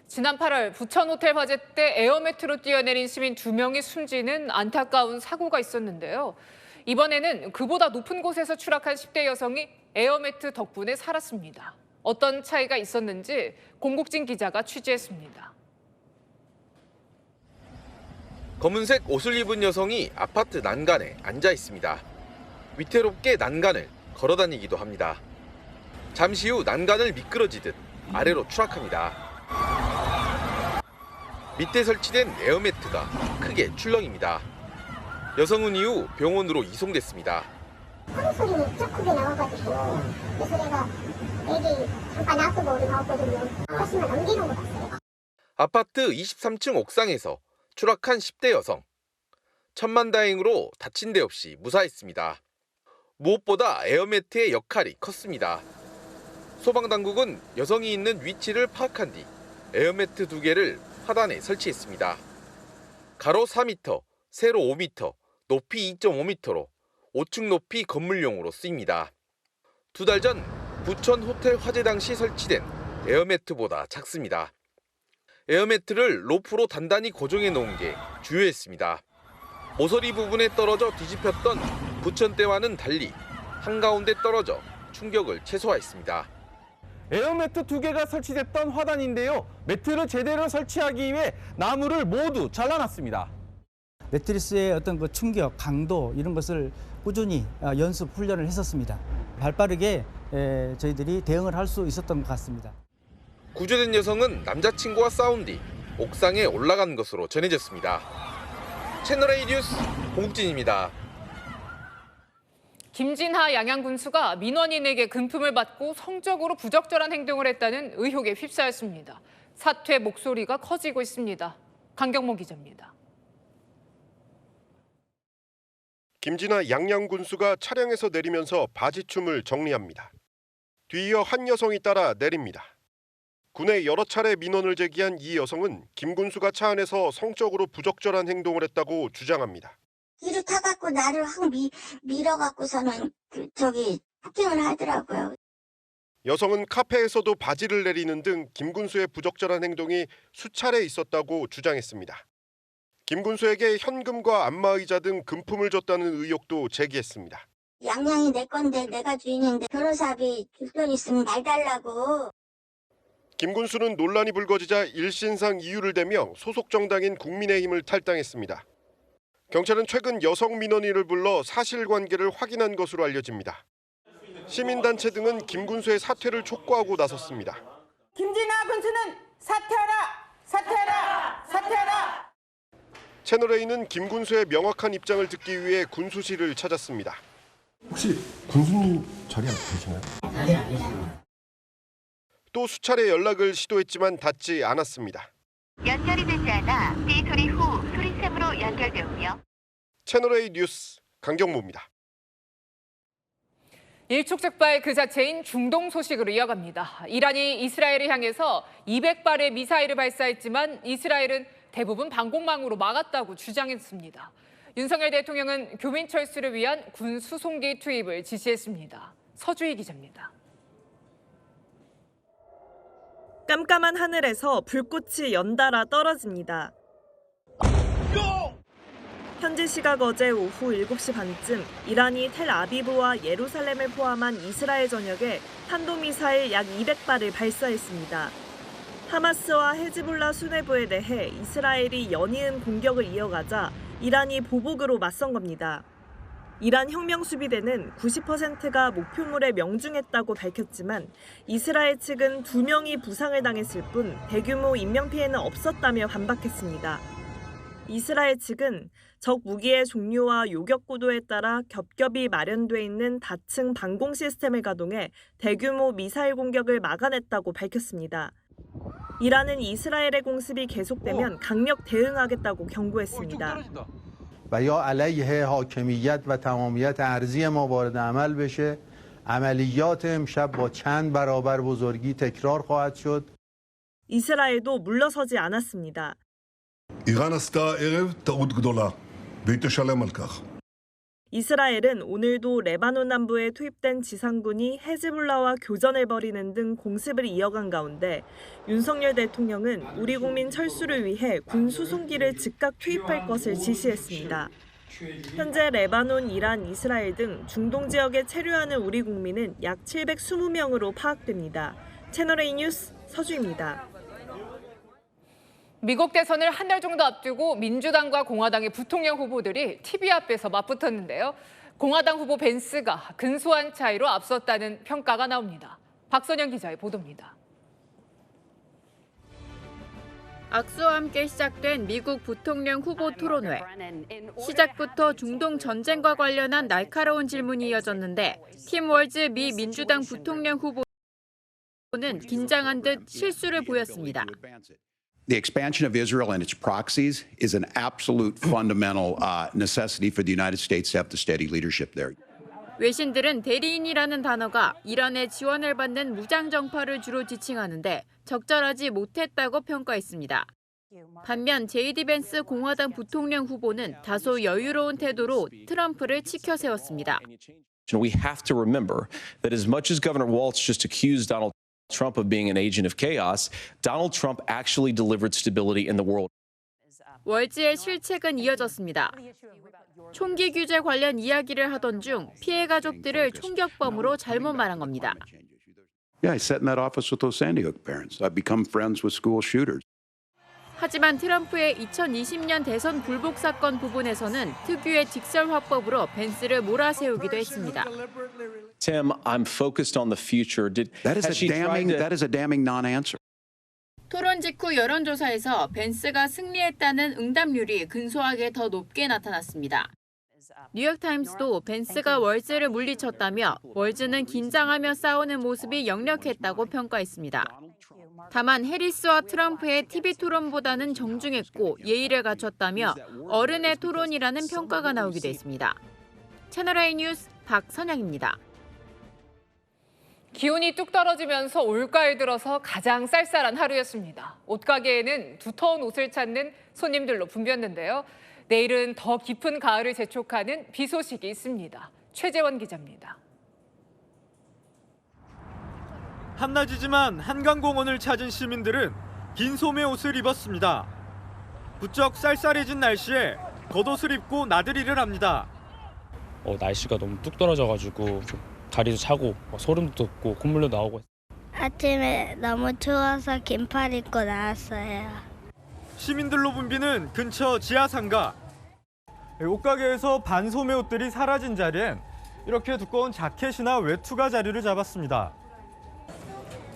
지난 8월 부천 호텔 화재 때 에어매트로 뛰어내린 시민 2명이 숨지는 안타까운 사고가 있었는데요. 이번에는 그보다 높은 곳에서 추락한 10대 여성이 에어매트 덕분에 살았습니다. 어떤 차이가 있었는지 공국진 기자가 취재했습니다. 검은색 옷을 입은 여성이 아파트 난간에 앉아 있습니다. 위태롭게 난간을 걸어 다니기도 합니다. 잠시 후 난간을 미끄러지듯 아래로 추락합니다. 밑에 설치된 에어매트가 크게 출렁입니다. 여성은 이후 병원으로 이송됐습니다. 소리 소리는 진짜 크게 나와가지고 그래서 내가 애기 잠깐 놔두고 우리 나왔거든요. 훨씬 넘기는 것 같아요. 아파트 23층 옥상에서 추락한 10대 여성. 천만다행으로 다친 데 없이 무사했습니다. 무엇보다 에어매트의 역할이 컸습니다. 소방당국은 여성이 있는 위치를 파악한 뒤 에어매트 2개를 하단에 설치했습니다. 가로 4m, 세로 5m, 높이 2.5m로 5층 높이 건물용으로 쓰입니다. 2달 전 부천 호텔 화재 당시 설치된 에어매트보다 작습니다. 에어매트를 로프로 단단히 고정해 놓은 게 주요했습니다. 모서리 부분에 떨어져 뒤집혔던 부천대와는 달리 한가운데 떨어져 충격을 최소화했습니다. 에어매트 2개가 설치됐던 화단인데요. 매트를 제대로 설치하기 위해 나무를 모두 잘라놨습니다. 매트리스의 어떤 그 충격, 강도 이런 것을 꾸준히 연습, 훈련을 했었습니다. 발빠르게 저희들이 대응을 할 수 있었던 것 같습니다. 구조된 여성은 남자친구와 싸운 뒤 옥상에 올라간 것으로 전해졌습니다. 채널A 뉴스 공국진입니다. 김진하 양양군수가 민원인에게 금품을 받고 성적으로 부적절한 행동을 했다는 의혹에 휩싸였습니다. 사퇴 목소리가 커지고 있습니다. 강경모 기자입니다. 김진하 양양군수가 차량에서 내리면서 바지춤을 정리합니다. 뒤이어 한 여성이 따라 내립니다. 군에 여러 차례 민원을 제기한 이 여성은 김 군수가 차 안에서 성적으로 부적절한 행동을 했다고 주장합니다. 뒤로 타갖고 나를 확 밀어갖고서는 폭행을 하더라고요. 여성은 카페에서도 바지를 내리는 등 김 군수의 부적절한 행동이 수차례 있었다고 주장했습니다. 김 군수에게 현금과 안마의자 등 금품을 줬다는 의혹도 제기했습니다. 양양이 내 건데 내가 주인인데 변호사비 줄 돈 있으면 말 달라고. 김 군수는 논란이 불거지자 일신상 이유를 대며 소속 정당인 국민의힘을 탈당했습니다. 경찰은 최근 여성 민원인을 불러 사실관계를 확인한 것으로 알려집니다. 시민단체 등은 김 군수의 사퇴를 촉구하고 나섰습니다. 김진아 군수는 사퇴하라! 사퇴하라! 사퇴하라! 채널A는 김 군수의 명확한 입장을 듣기 위해 군수실을 찾았습니다. 혹시 군수님 자리 안 계시나요? 자리 안 계시나요? 또 수차례 연락을 시도했지만 닿지 않았습니다. 연결이 되지 않아 삐 소리 후 소리샘으로 연결되오며. 채널A 뉴스 강경모입니다. 일촉즉발 그 자체인 중동 소식으로 이어갑니다. 이란이 이스라엘을 향해서 200발의 미사일을 발사했지만 이스라엘은 대부분 방공망으로 막았다고 주장했습니다. 윤석열 대통령은 교민 철수를 위한 군 수송기 투입을 지시했습니다. 서주희 기자입니다. 깜깜한 하늘에서 불꽃이 연달아 떨어집니다. 현지 시각 어제 오후 7시 반쯤 이란이 텔아비브와 예루살렘을 포함한 이스라엘 전역에 탄도미사일 약 200발을 발사했습니다. 하마스와 헤즈볼라 수뇌부에 대해 이스라엘이 연이은 공격을 이어가자 이란이 보복으로 맞선 겁니다. 이란 혁명수비대는 90%가 목표물에 명중했다고 밝혔지만 이스라엘 측은 2명이 부상을 당했을 뿐 대규모 인명피해는 없었다며 반박했습니다. 이스라엘 측은 적 무기의 종류와 요격 고도에 따라 겹겹이 마련돼 있는 다층 방공 시스템을 가동해 대규모 미사일 공격을 막아냈다고 밝혔습니다. 이란은 이스라엘의 공습이 계속되면 강력 대응하겠다고 경고했습니다. و یا علیه حاکمیت و تمامیت ارضی ما وارد عمل بشه عملیات امشب با چند برابر بزرگی تکرار خواهد شد. 이스라엘도 물러서지 않았습니다. איראן עשתה הערב טעות גדולה והיא תשלם על כך. 이스라엘은 오늘도 레바논 남부에 투입된 지상군이 헤즈볼라와 교전을 벌이는 등 공습을 이어간 가운데 윤석열 대통령은 우리 국민 철수를 위해 군 수송기를 즉각 투입할 것을 지시했습니다. 현재 레바논, 이란, 이스라엘 등 중동 지역에 체류하는 우리 국민은 약 720명으로 파악됩니다. 채널A 뉴스 서주입니다. 미국 대선을 한 달 정도 앞두고 민주당과 공화당의 부통령 후보들이 TV 앞에서 맞붙었는데요. 공화당 후보 벤스가 근소한 차이로 앞섰다는 평가가 나옵니다. 박선영 기자의 보도입니다. 악수와 함께 시작된 미국 부통령 후보 토론회. 시작부터 중동 전쟁과 관련한 날카로운 질문이 이어졌는데 팀 월즈 미 민주당 부통령 후보는 긴장한 듯 실수를 보였습니다. The expansion of Israel and its proxies is an absolute fundamental necessity for the United States to have the steady leadership there. 외신들은 대리인이라는 단어가 이란의 지원을 받는 무장 정파를 주로 지칭하는데 적절하지 못했다고 평가했습니다. 반면 제이디 벤스 공화당 부통령 후보는 다소 여유로운 태도로 트럼프를 치켜 세웠습니다. We have to remember that as much as Governor Walz just accused Donald Trump of being an agent of chaos, Donald Trump actually delivered stability in the world. 월즈의 실책은 이어졌습니다. 총기 규제 관련 이야기를 하던 중 피해 가족들을 총격범으로 잘못 말한 겁니다. Yeah, I sat in that office with those Sandy Hook parents. I've become friends with school shooters. 하지만 트럼프의 2020년 대선 불복 사건 부분에서는 특유의 직설 화법으로 벤스를 몰아세우기도 했습니다. Tim, I'm focused on the future. That is a damning non-answer. 토론 직후 여론조사에서 벤스가 승리했다는 응답률이 근소하게 더 높게 나타났습니다. 뉴욕타임스도 벤스가 월즈를 물리쳤다며 월즈는 긴장하며 싸우는 모습이 역력했다고 평가했습니다. 다만 해리스와 트럼프의 TV 토론보다는 정중했고 예의를 갖췄다며 어른의 토론이라는 평가가 나오기도 했습니다. 채널A 뉴스 박선영입니다. 기온이 뚝 떨어지면서 올가을 들어서 가장 쌀쌀한 하루였습니다. 옷가게에는 두터운 옷을 찾는 손님들로 붐볐는데요. 내일은 더 깊은 가을을 재촉하는 비 소식이 있습니다. 최재원 기자입니다. 한낮이지만 한강공원을 찾은 시민들은 긴 소매 옷을 입었습니다. 부쩍 쌀쌀해진 날씨에 겉옷을 입고 나들이를 합니다. 날씨가 너무 뚝 떨어져가지고 다리도 차고 소름도 돋고 콧물도 나오고. 아침에 너무 추워서 긴팔 입고 나왔어요. 시민들로 붐비는 근처 지하상가. 옷가게에서 반소매 옷들이 사라진 자리엔 이렇게 두꺼운 자켓이나 외투가 자리를 잡았습니다.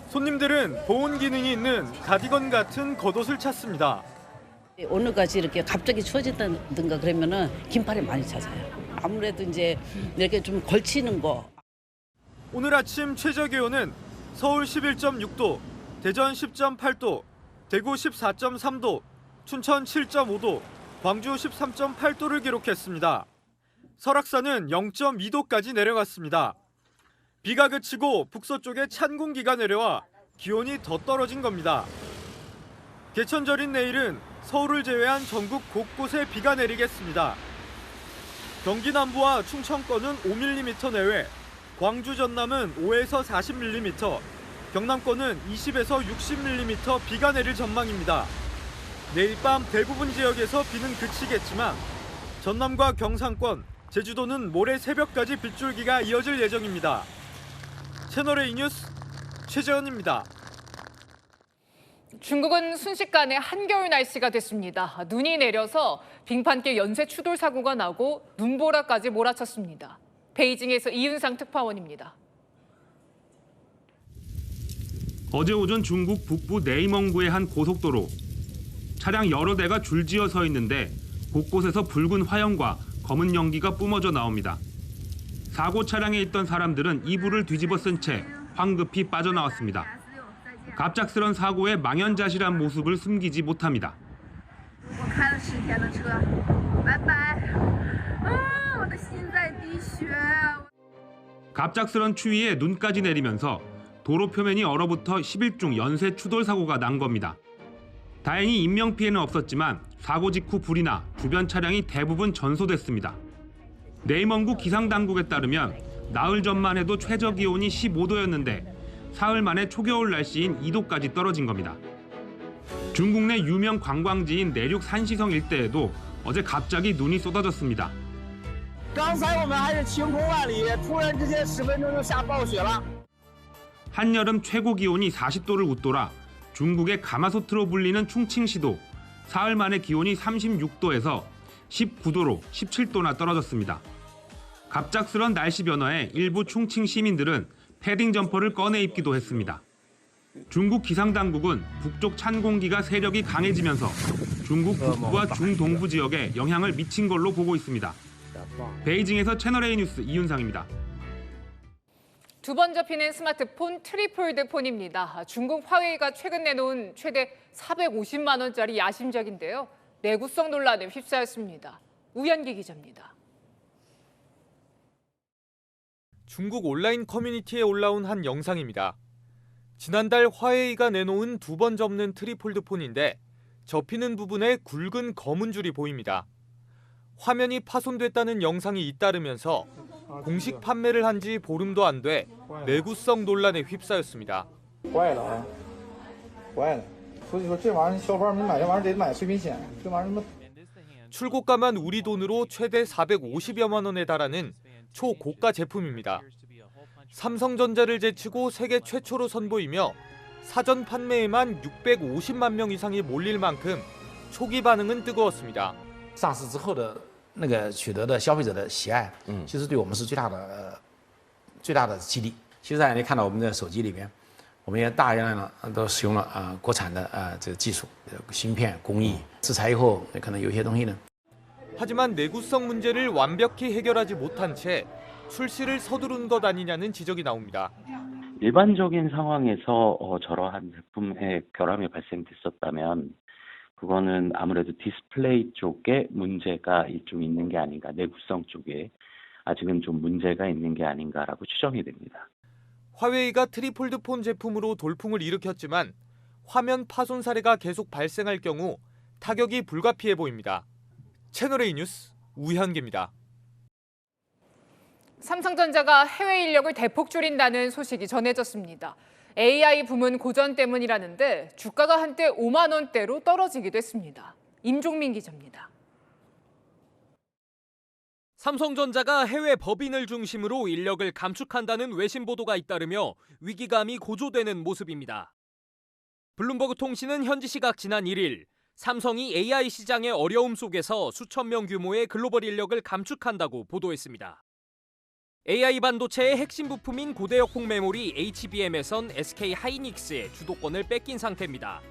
손님들은 보온 기능이 있는 가디건 같은 겉옷을 찾습니다. 오늘같이 이렇게 갑자기 추워졌다든가 그러면은 긴팔이 많이 찾아요. 아무래도 이제 이렇게 좀 걸치는 거. 오늘 아침 최저 기온은 서울 11.6도, 대전 10.8도, 대구 14.3도, 춘천 7.5도, 광주 13.8도를 기록했습니다. 설악산은 0.2도까지 내려갔습니다. 비가 그치고 북서쪽에 찬 공기가 내려와 기온이 더 떨어진 겁니다. 개천절인 내일은 서울을 제외한 전국 곳곳에 비가 내리겠습니다. 경기 남부와 충청권은 5mm 내외, 광주 전남은 5에서 40mm, 경남권은 20에서 60mm 비가 내릴 전망입니다. 내일 밤 대부분 지역에서 비는 그치겠지만 전남과 경상권, 제주도는 모레 새벽까지 빗줄기가 이어질 예정입니다. 채널A 뉴스 최재현입니다. 중국은 순식간에 한겨울 날씨가 됐습니다. 눈이 내려서 빙판길 연쇄 추돌 사고가 나고 눈보라까지 몰아쳤습니다. 베이징에서 이윤상 특파원입니다. 어제 오전 중국 북부 네이멍구의 한 고속도로. 차량 여러 대가 줄지어 서 있는데 곳곳에서 붉은 화염과 검은 연기가 뿜어져 나옵니다. 사고 차량에 있던 사람들은 이불을 뒤집어 쓴 채 황급히 빠져나왔습니다. 갑작스런 사고에 망연자실한 모습을 숨기지 못합니다. 갑작스런 추위에 눈까지 내리면서 도로 표면이 얼어붙어 10일 연쇄 추돌 사고가 난 겁니다. 다행히 인명피해는 없었지만 사고 직후 불이 나 주변 차량이 대부분 전소됐습니다. 네이멍구 기상당국에 따르면 나흘 전만 해도 최저 기온이 15도였는데 사흘 만에 초겨울 날씨인 2도까지 떨어진 겁니다. 중국 내 유명 관광지인 내륙 산시성 일대에도 어제 갑자기 눈이 쏟아졌습니다. 한여름 최고 기온이 40도를 웃돌아 중국의 가마솥으로 불리는 충칭시도 사흘 만에 기온이 36도에서 19도로 17도나 떨어졌습니다. 갑작스런 날씨 변화에 일부 충칭 시민들은 패딩 점퍼를 꺼내 입기도 했습니다. 중국 기상당국은 북쪽 찬 공기가 세력이 강해지면서 중국 북부와 중동부 지역에 영향을 미친 걸로 보고 있습니다. 베이징에서 채널A 뉴스 이윤상입니다. 두 번 접히는 스마트폰 트리폴드 폰입니다. 중국 화웨이가 최근 내놓은 최대 450만 원짜리 야심작인데요. 내구성 논란에 휩싸였습니다. 우현기 기자입니다. 중국 온라인 커뮤니티에 올라온 한 영상입니다. 지난달 화웨이가 내놓은 두 번 접는 트리폴드 폰인데 접히는 부분에 굵은 검은 줄이 보입니다. 화면이 파손됐다는 영상이 잇따르면서 공식 판매를 한 지 보름도 안 돼 내구성 논란에 휩싸였습니다. 출고가만 우리 돈으로 최대 450여만 원에 달하는 초고가 제품입니다. 삼성전자를 제치고 세계 최초로 선보이며 사전 판매에만 650만 명 이상이 몰릴 만큼 초기 반응은 뜨거웠습니다. 上市之后的那个取得的消费者的喜爱，其实对我们是最大的激励。其实大家可以看到我们的手机里面，我们也大量的都使用了国产的这个技术、芯片工艺。制裁以后，可能有些东西呢。 하지만 내구성 문제를 완벽히 해결하지 못한 채 출시를 서두른 것 아니냐는 지적이 나옵니다. 일반적인 상황에서 저러한 제품의 결함이 발생됐었다면 그거는 아무래도 디스플레이 쪽에 문제가 좀 있는 게 아닌가, 내구성 쪽에 아직은 좀 문제가 있는 게 아닌가라고 추정이 됩니다. 화웨이가 트리폴드 폰 제품으로 돌풍을 일으켰지만 화면 파손 사례가 계속 발생할 경우 타격이 불가피해 보입니다. 채널A 뉴스 우현기입니다. 삼성전자가 해외 인력을 대폭 줄인다는 소식이 전해졌습니다. AI 부문 고전 때문이라는데 주가가 한때 5만 원대로 떨어지기도 했습니다. 임종민 기자입니다. 삼성전자가 해외 법인을 중심으로 인력을 감축한다는 외신 보도가 잇따르며 위기감이 고조되는 모습입니다. 블룸버그 통신은 현지 시각 지난 1일 삼성이 AI 시장의 어려움 속에서 수천 명 규모의 글로벌 인력을 감축한다고 보도했습니다. AI 반도체의 핵심 부품인 고대역 폭메모리 HBM에선 SK 하이닉스의 주도권을 뺏긴 상태입니다.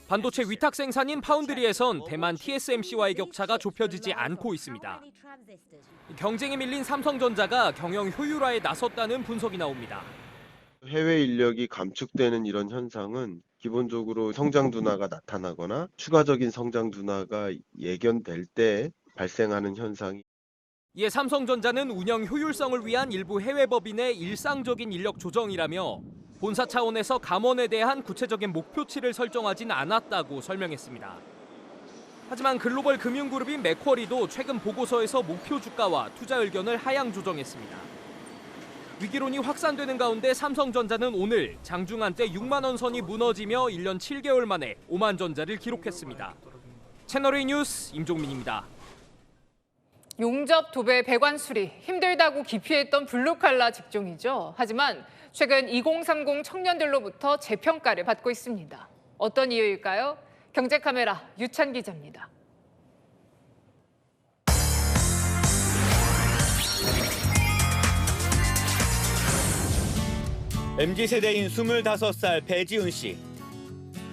반도체 위탁 생산인 파운드리에선 대만 TSMC와의 격차가 좁혀지지 않고 있습니다. 경쟁에 밀린 삼성전자가 경영 효율화에 나섰다는 분석이 나옵니다. 해외 인력이 감축되는 이런 현상은 기본적으로 성장 둔화가 나타나거나 추가적인 성장 둔화가 예견될 때 발생하는 현상이. 이에 삼성전자는 운영 효율성을 위한 일부 해외 법인의 일상적인 인력 조정이라며 본사 차원에서 감원에 대한 구체적인 목표치를 설정하진 않았다고 설명했습니다. 하지만 글로벌 금융그룹인 맥쿼리도 최근 보고서에서 목표 주가와 투자 의견을 하향 조정했습니다. 위기론이 확산되는 가운데 삼성전자는 오늘 장중한때 6만 원 선이 무너지며 1년 7개월 만에 5만 전자를 기록했습니다. 채널A 뉴스 임종민입니다. 용접, 도배, 배관 수리 힘들다고 기피했던 블루칼라 직종이죠. 하지만 최근 2030 청년들로부터 재평가를 받고 있습니다. 어떤 이유일까요? 경제카메라 유찬 기자입니다. MZ세대인 25살 배지훈 씨.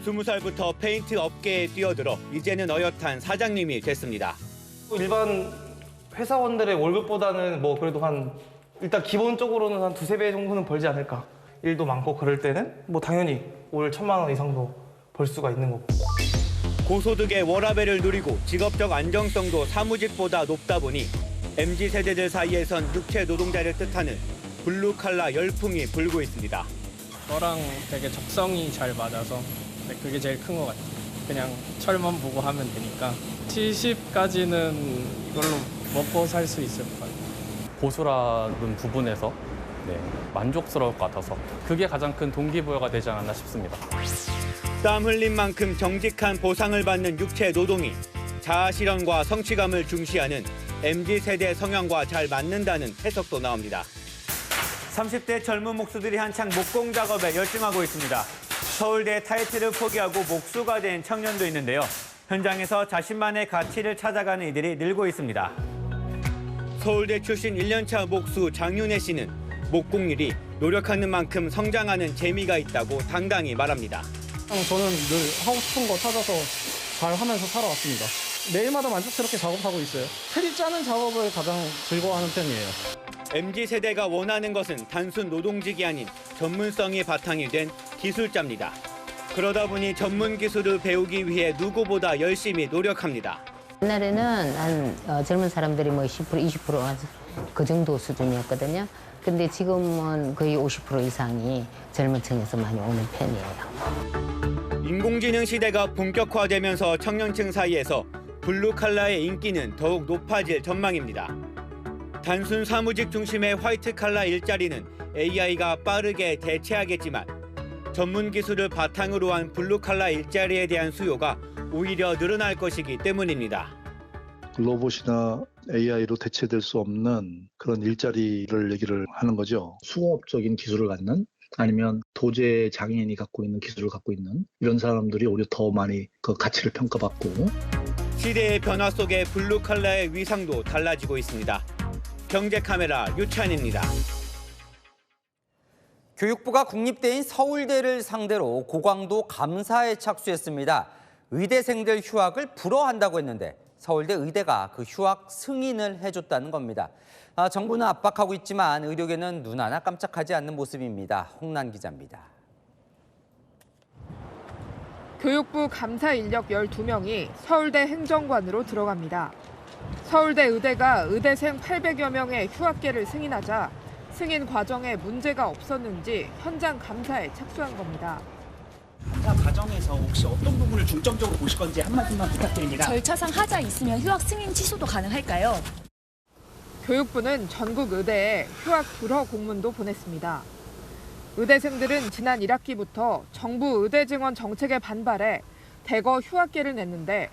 20살부터 페인트 업계에 뛰어들어 이제는 어엿한 사장님이 됐습니다. 일반 회사원들의 월급보다는 뭐 그래도 일단 기본적으로는 한 2-3배 정도는 벌지 않을까. 일도 많고 그럴 때는 뭐 당연히 올 1,000만 원 이상도 벌 수가 있는 거고. 고소득의 워라밸을 누리고 직업적 안정성도 사무직보다 높다 보니 MZ세대들 사이에선 육체 노동자를 뜻하는 블루칼라 열풍이 불고 있습니다. 저랑 되게 적성이 잘 맞아서 그게 제일 큰 것 같아요. 그냥 철만 보고 하면 되니까 70까지는 이걸로 먹고 살 수 있을 것 같아요. 보수라는 부분에서 만족스러울 것 같아서 그게 가장 큰 동기부여가 되지 않았나 싶습니다. 땀 흘린 만큼 정직한 보상을 받는 육체 노동이 자아실현과 성취감을 중시하는 MZ세대 성향과 잘 맞는다는 해석도 나옵니다. 30대 젊은 목수들이 한창 목공 작업에 열중하고 있습니다. 서울대 타이틀을 포기하고 목수가 된 청년도 있는데요. 현장에서 자신만의 가치를 찾아가는 이들이 늘고 있습니다. 서울대 출신 1년차 목수 장윤혜 씨는 목공일이 노력하는 만큼 성장하는 재미가 있다고 당당히 말합니다. 저는 늘 하고 싶은 거 찾아서 잘 하면서 살아왔습니다. 매일마다 만족스럽게 작업하고 있어요. 틀이 짜는 작업을 가장 즐거워하는 편이에요. MZ세대가 원하는 것은 단순 노동직이 아닌 전문성이 바탕이 된 기술자입니다. 그러다 보니 전문 기술을 배우기 위해 누구보다 열심히 노력합니다. 옛날에는 한 젊은 사람들이 뭐 10%, 20% 그 정도 수준이었거든요. 근데 지금은 거의 50% 이상이 젊은 층에서 많이 오는 편이에요. 인공지능 시대가 본격화되면서 청년층 사이에서 블루칼라의 인기는 더욱 높아질 전망입니다. 단순 사무직 중심의 화이트칼라 일자리는 AI가 빠르게 대체하겠지만 전문 기술을 바탕으로 한 블루칼라 일자리에 대한 수요가 오히려 늘어날 것이기 때문입니다. 로봇이나 AI로 대체될 수 없는 그런 일자리를 얘기를 하는 거죠. 수공업적인 기술을 갖는 아니면 도제 장애인이 갖고 있는 기술을 갖고 있는 이런 사람들이 오히려 더 많이 그 가치를 평가받고. 시대의 변화 속에 블루칼라의 위상도 달라지고 있습니다. 경제카메라 유찬입니다. 교육부가 국립대인 서울대를 상대로 고강도 감사에 착수했습니다. 의대생들 휴학을 불허한다고 했는데 서울대 의대가 그 휴학 승인을 해줬다는 겁니다. 정부는 압박하고 있지만 의료계는 눈 하나 깜짝하지 않는 모습입니다. 홍란 기자입니다. 교육부 감사 인력 12명이 서울대 행정관으로 들어갑니다. 서울대 의대가 의대생 800여 명의 휴학계를 승인하자 승인 과정에 문제가 없었는지 현장 감사에 착수한 겁니다. 감사 과정에서 혹시 어떤 부분을 중점적으로 보실 건지 한 말씀만 부탁드립니다. 절차상 하자 있으면 휴학 승인 취소도 가능할까요? 교육부는 전국 의대에 휴학 불허 공문도 보냈습니다. 의대생들은 지난 1학기부터 정부 의대 증원 정책에 반발해 대거 휴학계를 냈는데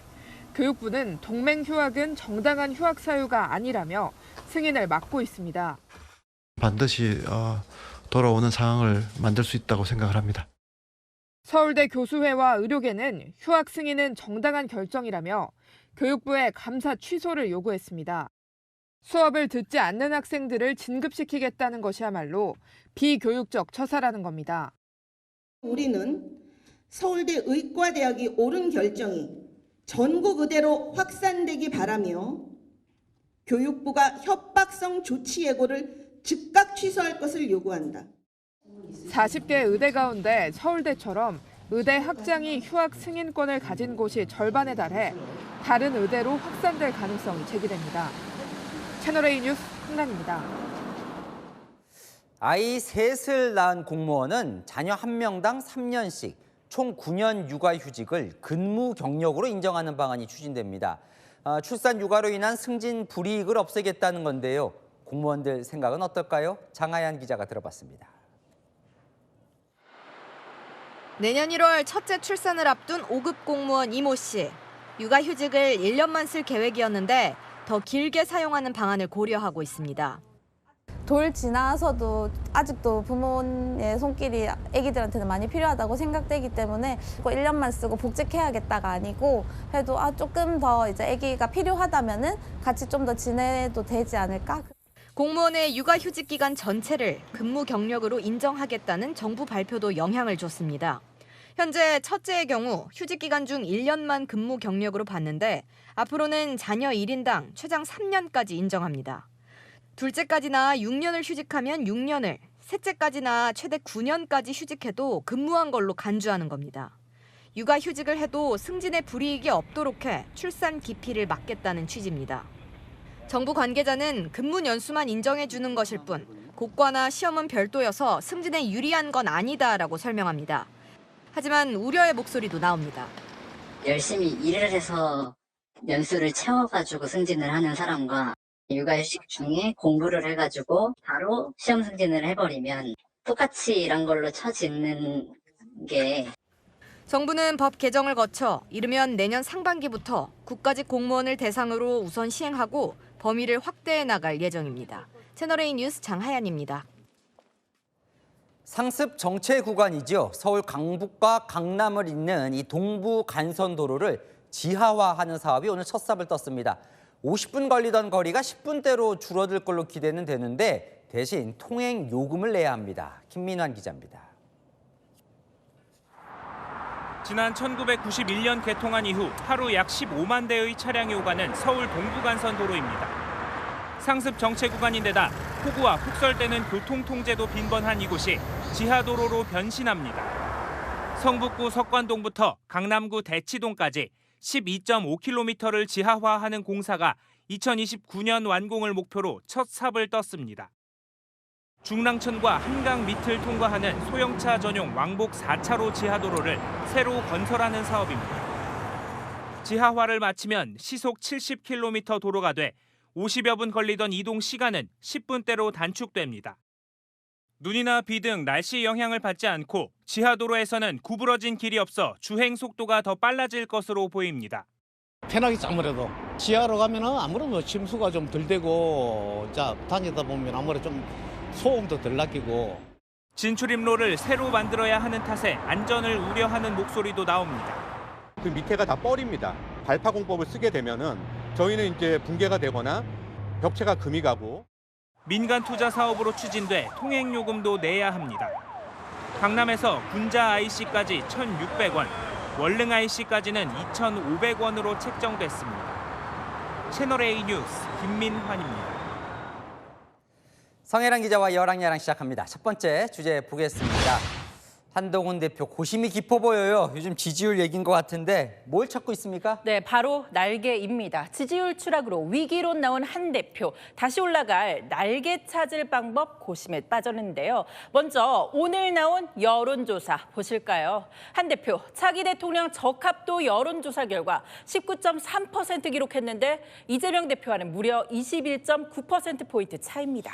교육부는 동맹 휴학은 정당한 휴학 사유가 아니라며 승인을 막고 있습니다. 반드시 돌아오는 상황을 만들 수 있다고 생각을 합니다. 서울대 교수회와 의료계는 휴학 승인은 정당한 결정이라며 교육부에 감사 취소를 요구했습니다. 수업을 듣지 않는 학생들을 진급시키겠다는 것이야말로 비교육적 처사라는 겁니다. 우리는 서울대 의과대학이 옳은 결정이 전국 의대로 확산되기 바라며 교육부가 협박성 조치 예고를 즉각 취소할 것을 요구한다. 40개 의대 가운데 서울대처럼 의대 학장이 휴학 승인권을 가진 곳이 절반에 달해 다른 의대로 확산될 가능성이 제기됩니다. 채널A 뉴스 홍란입니다. 아이 셋을 낳은 공무원은 자녀 1명당 3년씩 총 9년 육아휴직을 근무 경력으로 인정하는 방안이 추진됩니다. 출산 육아로 인한 승진 불이익을 없애겠다는 건데요. 공무원들 생각은 어떨까요? 장하얀 기자가 들어봤습니다. 내년 1월 첫째 출산을 앞둔 5급 공무원 이모 씨. 육아휴직을 1년만 쓸 계획이었는데 더 길게 사용하는 방안을 고려하고 있습니다. 돌 지나서도 아직도 부모의 손길이 아기들한테는 많이 필요하다고 생각되기 때문에 1년만 쓰고 복직해야겠다가 아니고 그래도 조금 더 이제 아기가 필요하다면은 같이 좀 더 지내도 되지 않을까? 공무원의 육아휴직 기간 전체를 근무 경력으로 인정하겠다는 정부 발표도 영향을 줬습니다. 현재 첫째의 경우 휴직 기간 중 1년만 근무 경력으로 봤는데 앞으로는 자녀 1인당 최장 3년까지 인정합니다. 둘째까지나 6년을 휴직하면 6년을, 셋째까지나 최대 9년까지 휴직해도 근무한 걸로 간주하는 겁니다. 육아휴직을 해도 승진에 불이익이 없도록 해 출산 기피를 막겠다는 취지입니다. 정부 관계자는 근무 연수만 인정해 주는 것일 뿐 고과나 시험은 별도여서 승진에 유리한 건 아니다라고 설명합니다. 하지만 우려의 목소리도 나옵니다. 열심히 일을 해서 연수를 채워가지고 승진을 하는 사람과 육아휴직 중에 공부를 해가지고 바로 시험 승진을 해버리면 똑같이 이런 걸로 처짓는 게. 정부는 법 개정을 거쳐 이르면 내년 상반기부터 국가직 공무원을 대상으로 우선 시행하고 범위를 확대해 나갈 예정입니다. 채널A 뉴스 장하얀입니다. 상습 정체 구간이죠. 서울 강북과 강남을 잇는 이 동부 간선도로를 지하화하는 사업이 오늘 첫 삽을 떴습니다. 50분 걸리던 거리가 10분대로 줄어들 걸로 기대는 되는데 대신 통행 요금을 내야 합니다. 김민환 기자입니다. 지난 1991년 개통한 이후 하루 약 15만 대의 차량이 오가는 서울 동부간선도로입니다. 상습 정체 구간인데다 폭우와 폭설되는 교통통제도 빈번한 이곳이 지하도로로 변신합니다. 성북구 석관동부터 강남구 대치동까지 12.5km를 지하화하는 공사가 2029년 완공을 목표로 첫 삽을 떴습니다. 중랑천과 한강 밑을 통과하는 소형차 전용 왕복 4차로 지하도로를 새로 건설하는 사업입니다. 지하화를 마치면 시속 70km 도로가 돼 50여 분 걸리던 이동 시간은 10분대로 단축됩니다. 눈이나 비 등 날씨 영향을 받지 않고 지하도로에서는 구부러진 길이 없어 주행 속도가 더 빨라질 것으로 보입니다. 편하겠죠. 아무래도 지하로 가면은 아무래도 침수가 좀 덜 되고 다니다 보면 아무래도 좀 소음도 덜 나기고. 진출입로를 새로 만들어야 하는 탓에 안전을 우려하는 목소리도 나옵니다. 그 밑에가 다 뻘입니다. 발파공법을 쓰게 되면은 저희는 이제 붕괴가 되거나 벽체가 금이 가고. 민간 투자 사업으로 추진돼 통행 요금도 내야 합니다. 강남에서 군자 IC까지 1,600원, 월릉 IC까지는 2,500원으로 책정됐습니다. 채널A 뉴스 김민환입니다. 성혜랑 기자와 여랑야랑 시작합니다. 첫 번째 주제 보겠습니다. 한동훈 대표 고심이 깊어 보여요. 요즘 지지율 얘기인 것 같은데 뭘 찾고 있습니까? 네, 바로 날개입니다. 지지율 추락으로 위기론 나온 한 대표. 다시 올라갈 날개 찾을 방법 고심에 빠졌는데요. 먼저 오늘 나온 여론조사 보실까요? 한 대표 차기 대통령 적합도 여론조사 결과 19.3% 기록했는데 이재명 대표와는 무려 21.9%포인트 차이입니다.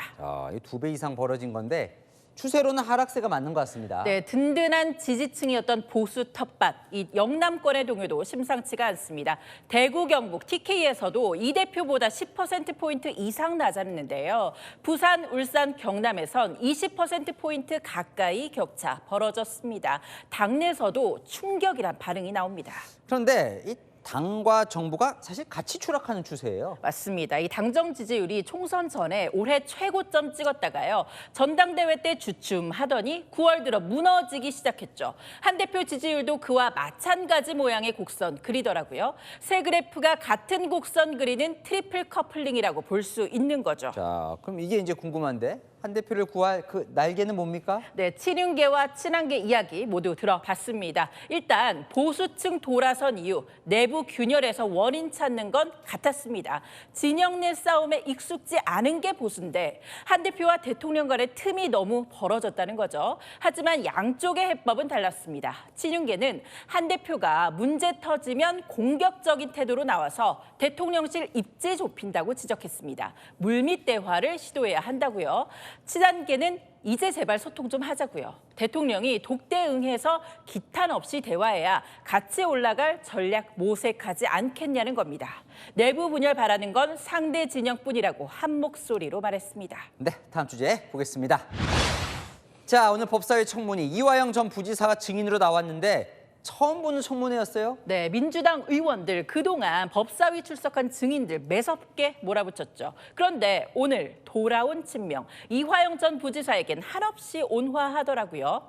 이 2배 이상 벌어진 건데 추세로는 하락세가 맞는 것 같습니다. 네, 든든한 지지층이었던 보수 텃밭, 이 영남권의 동요도 심상치가 않습니다. 대구, 경북, TK에서도 이 대표보다 10%포인트 이상 낮았는데요. 부산, 울산, 경남에선 20%포인트 가까이 격차 벌어졌습니다. 당내에서도 충격이란 반응이 나옵니다. 그런데 이 당과 정부가 사실 같이 추락하는 추세예요. 맞습니다. 이 당정 지지율이 총선 전에 올해 최고점 찍었다가요. 전당대회 때 주춤하더니 9월 들어 무너지기 시작했죠. 한 대표 지지율도 그와 마찬가지 모양의 곡선 그리더라고요. 세 그래프가 같은 곡선 그리는 트리플 커플링이라고 볼 수 있는 거죠. 자, 그럼 이게 이제 궁금한데 한 대표를 구할 그 날개는 뭡니까? 네, 친윤계와 친한계 이야기 모두 들어봤습니다. 일단 보수층 돌아선 이후 내부 균열에서 원인 찾는 건 같았습니다. 진영 내 싸움에 익숙지 않은 게 보수인데 한 대표와 대통령 간의 틈이 너무 벌어졌다는 거죠. 하지만 양쪽의 해법은 달랐습니다. 친윤계는 한 대표가 문제 터지면 공격적인 태도로 나와서 대통령실 입지 좁힌다고 지적했습니다. 물밑 대화를 시도해야 한다고요. 친한계는 이제 제발 소통 좀 하자고요. 대통령이 독대응해서 기탄 없이 대화해야 같이 올라갈 전략 모색하지 않겠냐는 겁니다. 내부 분열 바라는 건 상대 진영뿐이라고 한 목소리로 말했습니다. 네, 다음 주제 보겠습니다. 자, 오늘 법사위 청문회 이화영 전 부지사가 증인으로 나왔는데 처음 보는 청문회였어요? 네, 민주당 의원들 그동안 법사위 출석한 증인들 매섭게 몰아붙였죠. 그런데 오늘 돌아온 친명 이화영 전 부지사에겐 한없이 온화하더라고요.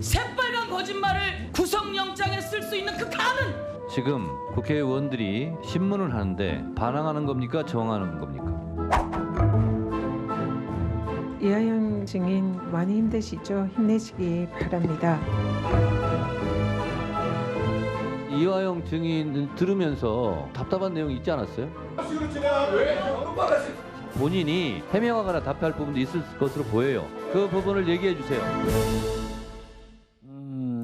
새빨간 거짓말을 구속영장에 쓸 수 있는 그 감은 지금 국회의원들이 신문을 하는데 반항하는 겁니까? 정하는 겁니까? 이화영 증인 많이 힘드시죠? 힘내시기 바랍니다. 이화영 증인 들으면서 답답한 내용이 있지 않았어요? 본인이 해명하거나 답할 부분도 있을 것으로 보여요. 그 부분을 얘기해 주세요.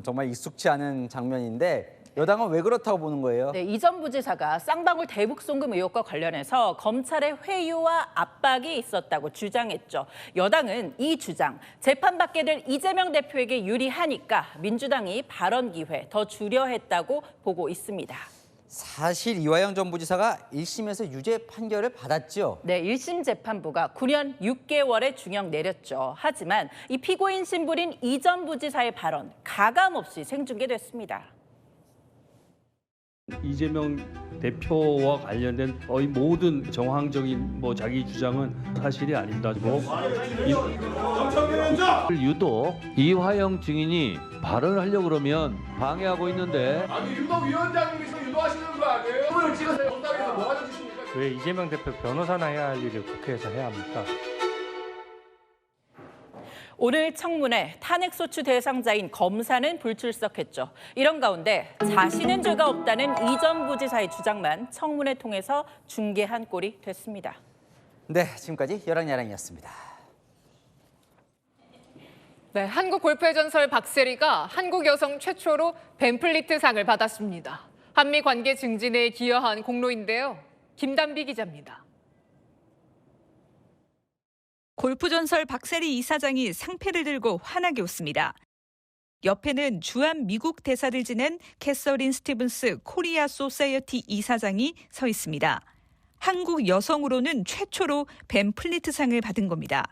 정말 익숙치 않은 장면인데 여당은 왜 그렇다고 보는 거예요? 네, 이 전 부지사가 쌍방울 대북 송금 의혹과 관련해서 검찰의 회유와 압박이 있었다고 주장했죠. 여당은 이 주장, 재판받게 될 이재명 대표에게 유리하니까 민주당이 발언 기회 더 주려 했다고 보고 있습니다. 사실 이화영 전 부지사가 1심에서 유죄 판결을 받았죠. 네, 1심 재판부가 9년 6개월의 중형 내렸죠. 하지만 이 피고인 신부인 이 전 부지사의 발언 가감없이 생중계됐습니다. 이재명 대표와 관련된 거의 모든 정황적인 자기 주장은 사실이 아닙니다. 유독 이화영 증인이 발언을 하려고 그러면 방해하고 있는데. 아니 유도위원장님께서 유도하시는 거 아니에요? 손을 찍으세요. 정당에서 뭐가 되십니까? 왜 이재명 대표 변호사나 해야 할 일을 국회에서 해야 합니까? 오늘 청문회 탄핵소추 대상자인 검사는 불출석했죠. 이런 가운데 자신은 죄가 없다는 이 전 부지사의 주장만 청문회 통해서 중계한 꼴이 됐습니다. 네, 지금까지 여랑야랑이었습니다. 네, 한국 골프의 전설 박세리가 한국 여성 최초로 벤플리트상을 받았습니다. 한미 관계 증진에 기여한 공로인데요. 김단비 기자입니다. 골프 전설 박세리 이사장이 상패를 들고 환하게 웃습니다. 옆에는 주한 미국 대사를 지낸 캐서린 스티븐스 코리아 소사이어티 이사장이 서 있습니다. 한국 여성으로는 최초로 벤 플리트상을 받은 겁니다.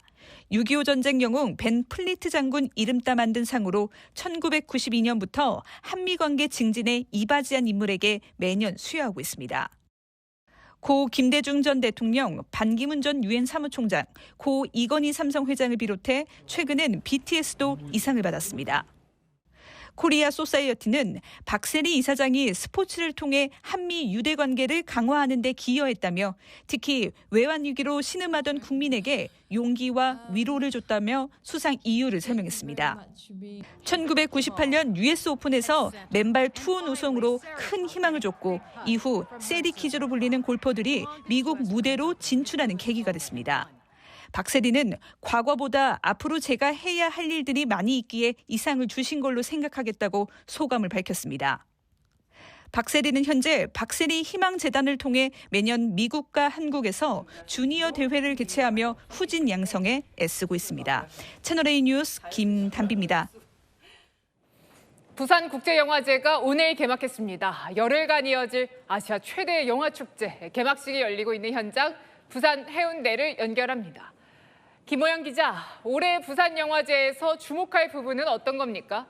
6.25 전쟁 영웅 벤 플리트 장군 이름 따 만든 상으로 1992년부터 한미 관계 증진에 이바지한 인물에게 매년 수여하고 있습니다. 고 김대중 전 대통령, 반기문 전 유엔 사무총장, 고 이건희 삼성 회장을 비롯해 최근엔 BTS도 이 상을 받았습니다. 코리아 소사이어티는 박세리 이사장이 스포츠를 통해 한미 유대 관계를 강화하는 데 기여했다며 특히 외환 위기로 신음하던 국민에게 용기와 위로를 줬다며 수상 이유를 설명했습니다. 1998년 US 오픈에서 맨발 투혼 우승으로 큰 희망을 줬고 이후 세리키즈로 불리는 골퍼들이 미국 무대로 진출하는 계기가 됐습니다. 박세리는 과거보다 앞으로 제가 해야 할 일들이 많이 있기에 이 상을 주신 걸로 생각하겠다고 소감을 밝혔습니다. 박세리는 현재 박세리 희망재단을 통해 매년 미국과 한국에서 주니어 대회를 개최하며 후진 양성에 애쓰고 있습니다. 채널A 뉴스 김단비입니다. 부산국제영화제가 오늘 개막했습니다. 열흘간 이어질 아시아 최대 영화축제 개막식이 열리고 있는 현장 부산 해운대를 연결합니다. 김호영 기자, 올해 부산영화제에서 주목할 부분은 어떤 겁니까?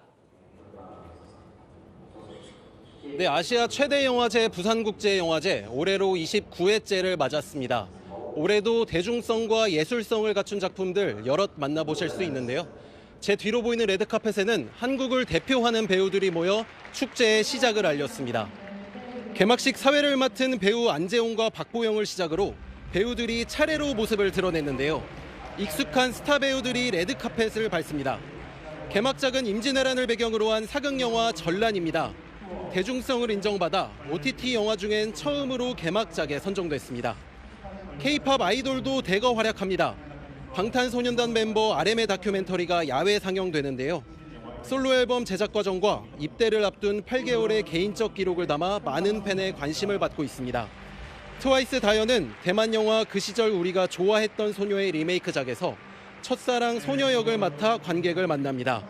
네, 아시아 최대 영화제 부산국제영화제 올해로 29회째를 맞았습니다. 올해도 대중성과 예술성을 갖춘 작품들 여럿 만나보실 수 있는데요. 제 뒤로 보이는 레드카펫에는 한국을 대표하는 배우들이 모여 축제의 시작을 알렸습니다. 개막식 사회를 맡은 배우 안재홍과 박보영을 시작으로 배우들이 차례로 모습을 드러냈는데요. 익숙한 스타 배우들이 레드카펫을 밟습니다. 개막작은 임진왜란을 배경으로 한 사극영화 전란입니다. 대중성을 인정받아 OTT 영화 중엔 처음으로 개막작에 선정됐습니다. K-팝 아이돌도 대거 활약합니다. 방탄소년단 멤버 RM의 다큐멘터리가 야외 상영되는데요. 솔로 앨범 제작 과정과 입대를 앞둔 8개월의 개인적 기록을 담아 많은 팬의 관심을 받고 있습니다. 트와이스 다현은 대만 영화 그 시절 우리가 좋아했던 소녀의 리메이크작에서 첫사랑 소녀 역을 맡아 관객을 만납니다.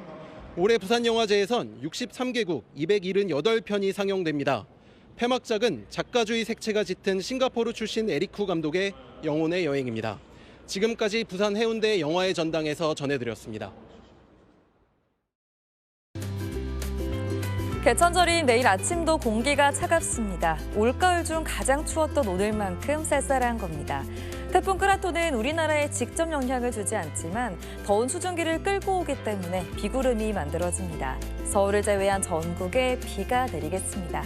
올해 부산영화제에선 63개국 278편이 상영됩니다. 폐막작은 작가주의 색채가 짙은 싱가포르 출신 에리쿠 감독의 영혼의 여행입니다. 지금까지 부산 해운대 영화의 전당에서 전해드렸습니다. 개천절인 내일 아침도 공기가 차갑습니다. 올가을 중 가장 추웠던 오늘만큼 쌀쌀한 겁니다. 태풍 크라토는 우리나라에 직접 영향을 주지 않지만 더운 수증기를 끌고 오기 때문에 비구름이 만들어집니다. 서울을 제외한 전국에 비가 내리겠습니다.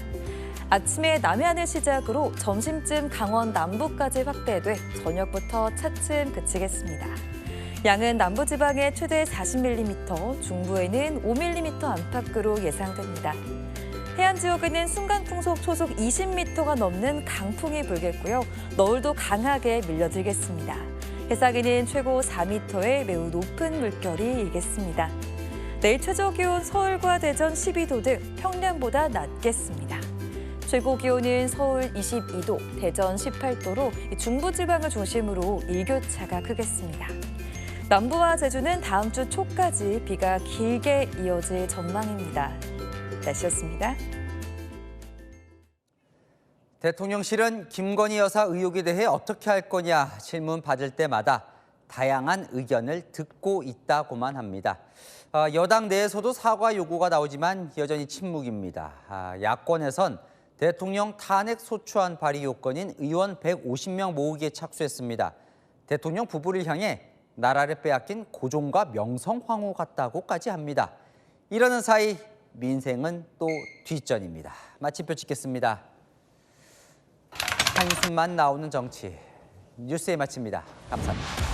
아침에 남해안을 시작으로 점심쯤 강원 남부까지 확대돼 저녁부터 차츰 그치겠습니다. 양은 남부지방에 최대 40mm, 중부에는 5mm 안팎으로 예상됩니다. 해안 지역에는 순간풍속 초속 20m가 넘는 강풍이 불겠고요. 너울도 강하게 밀려들겠습니다. 해상에는 최고 4m의 매우 높은 물결이 일겠습니다. 내일 최저 기온 서울과 대전 12도 등 평년보다 낮겠습니다. 최고 기온은 서울 22도, 대전 18도로 중부지방을 중심으로 일교차가 크겠습니다. 남부와 제주는 다음 주 초까지 비가 길게 이어질 전망입니다. 날씨였습니다. 대통령실은 김건희 여사 의혹에 대해 어떻게 할 거냐 질문 받을 때마다 다양한 의견을 듣고 있다고만 합니다. 여당 내에서도 사과 요구가 나오지만 여전히 침묵입니다. 야권에선 대통령 탄핵 소추안 발의 요건인 의원 150명 모으기에 착수했습니다. 대통령 부부를 향해 나라를 빼앗긴 고종과 명성 황후 같다고까지 합니다. 이러는 사이 민생은 또 뒷전입니다. 마침표 찍겠습니다. 한숨만 나오는 정치. 뉴스에 마칩니다. 감사합니다.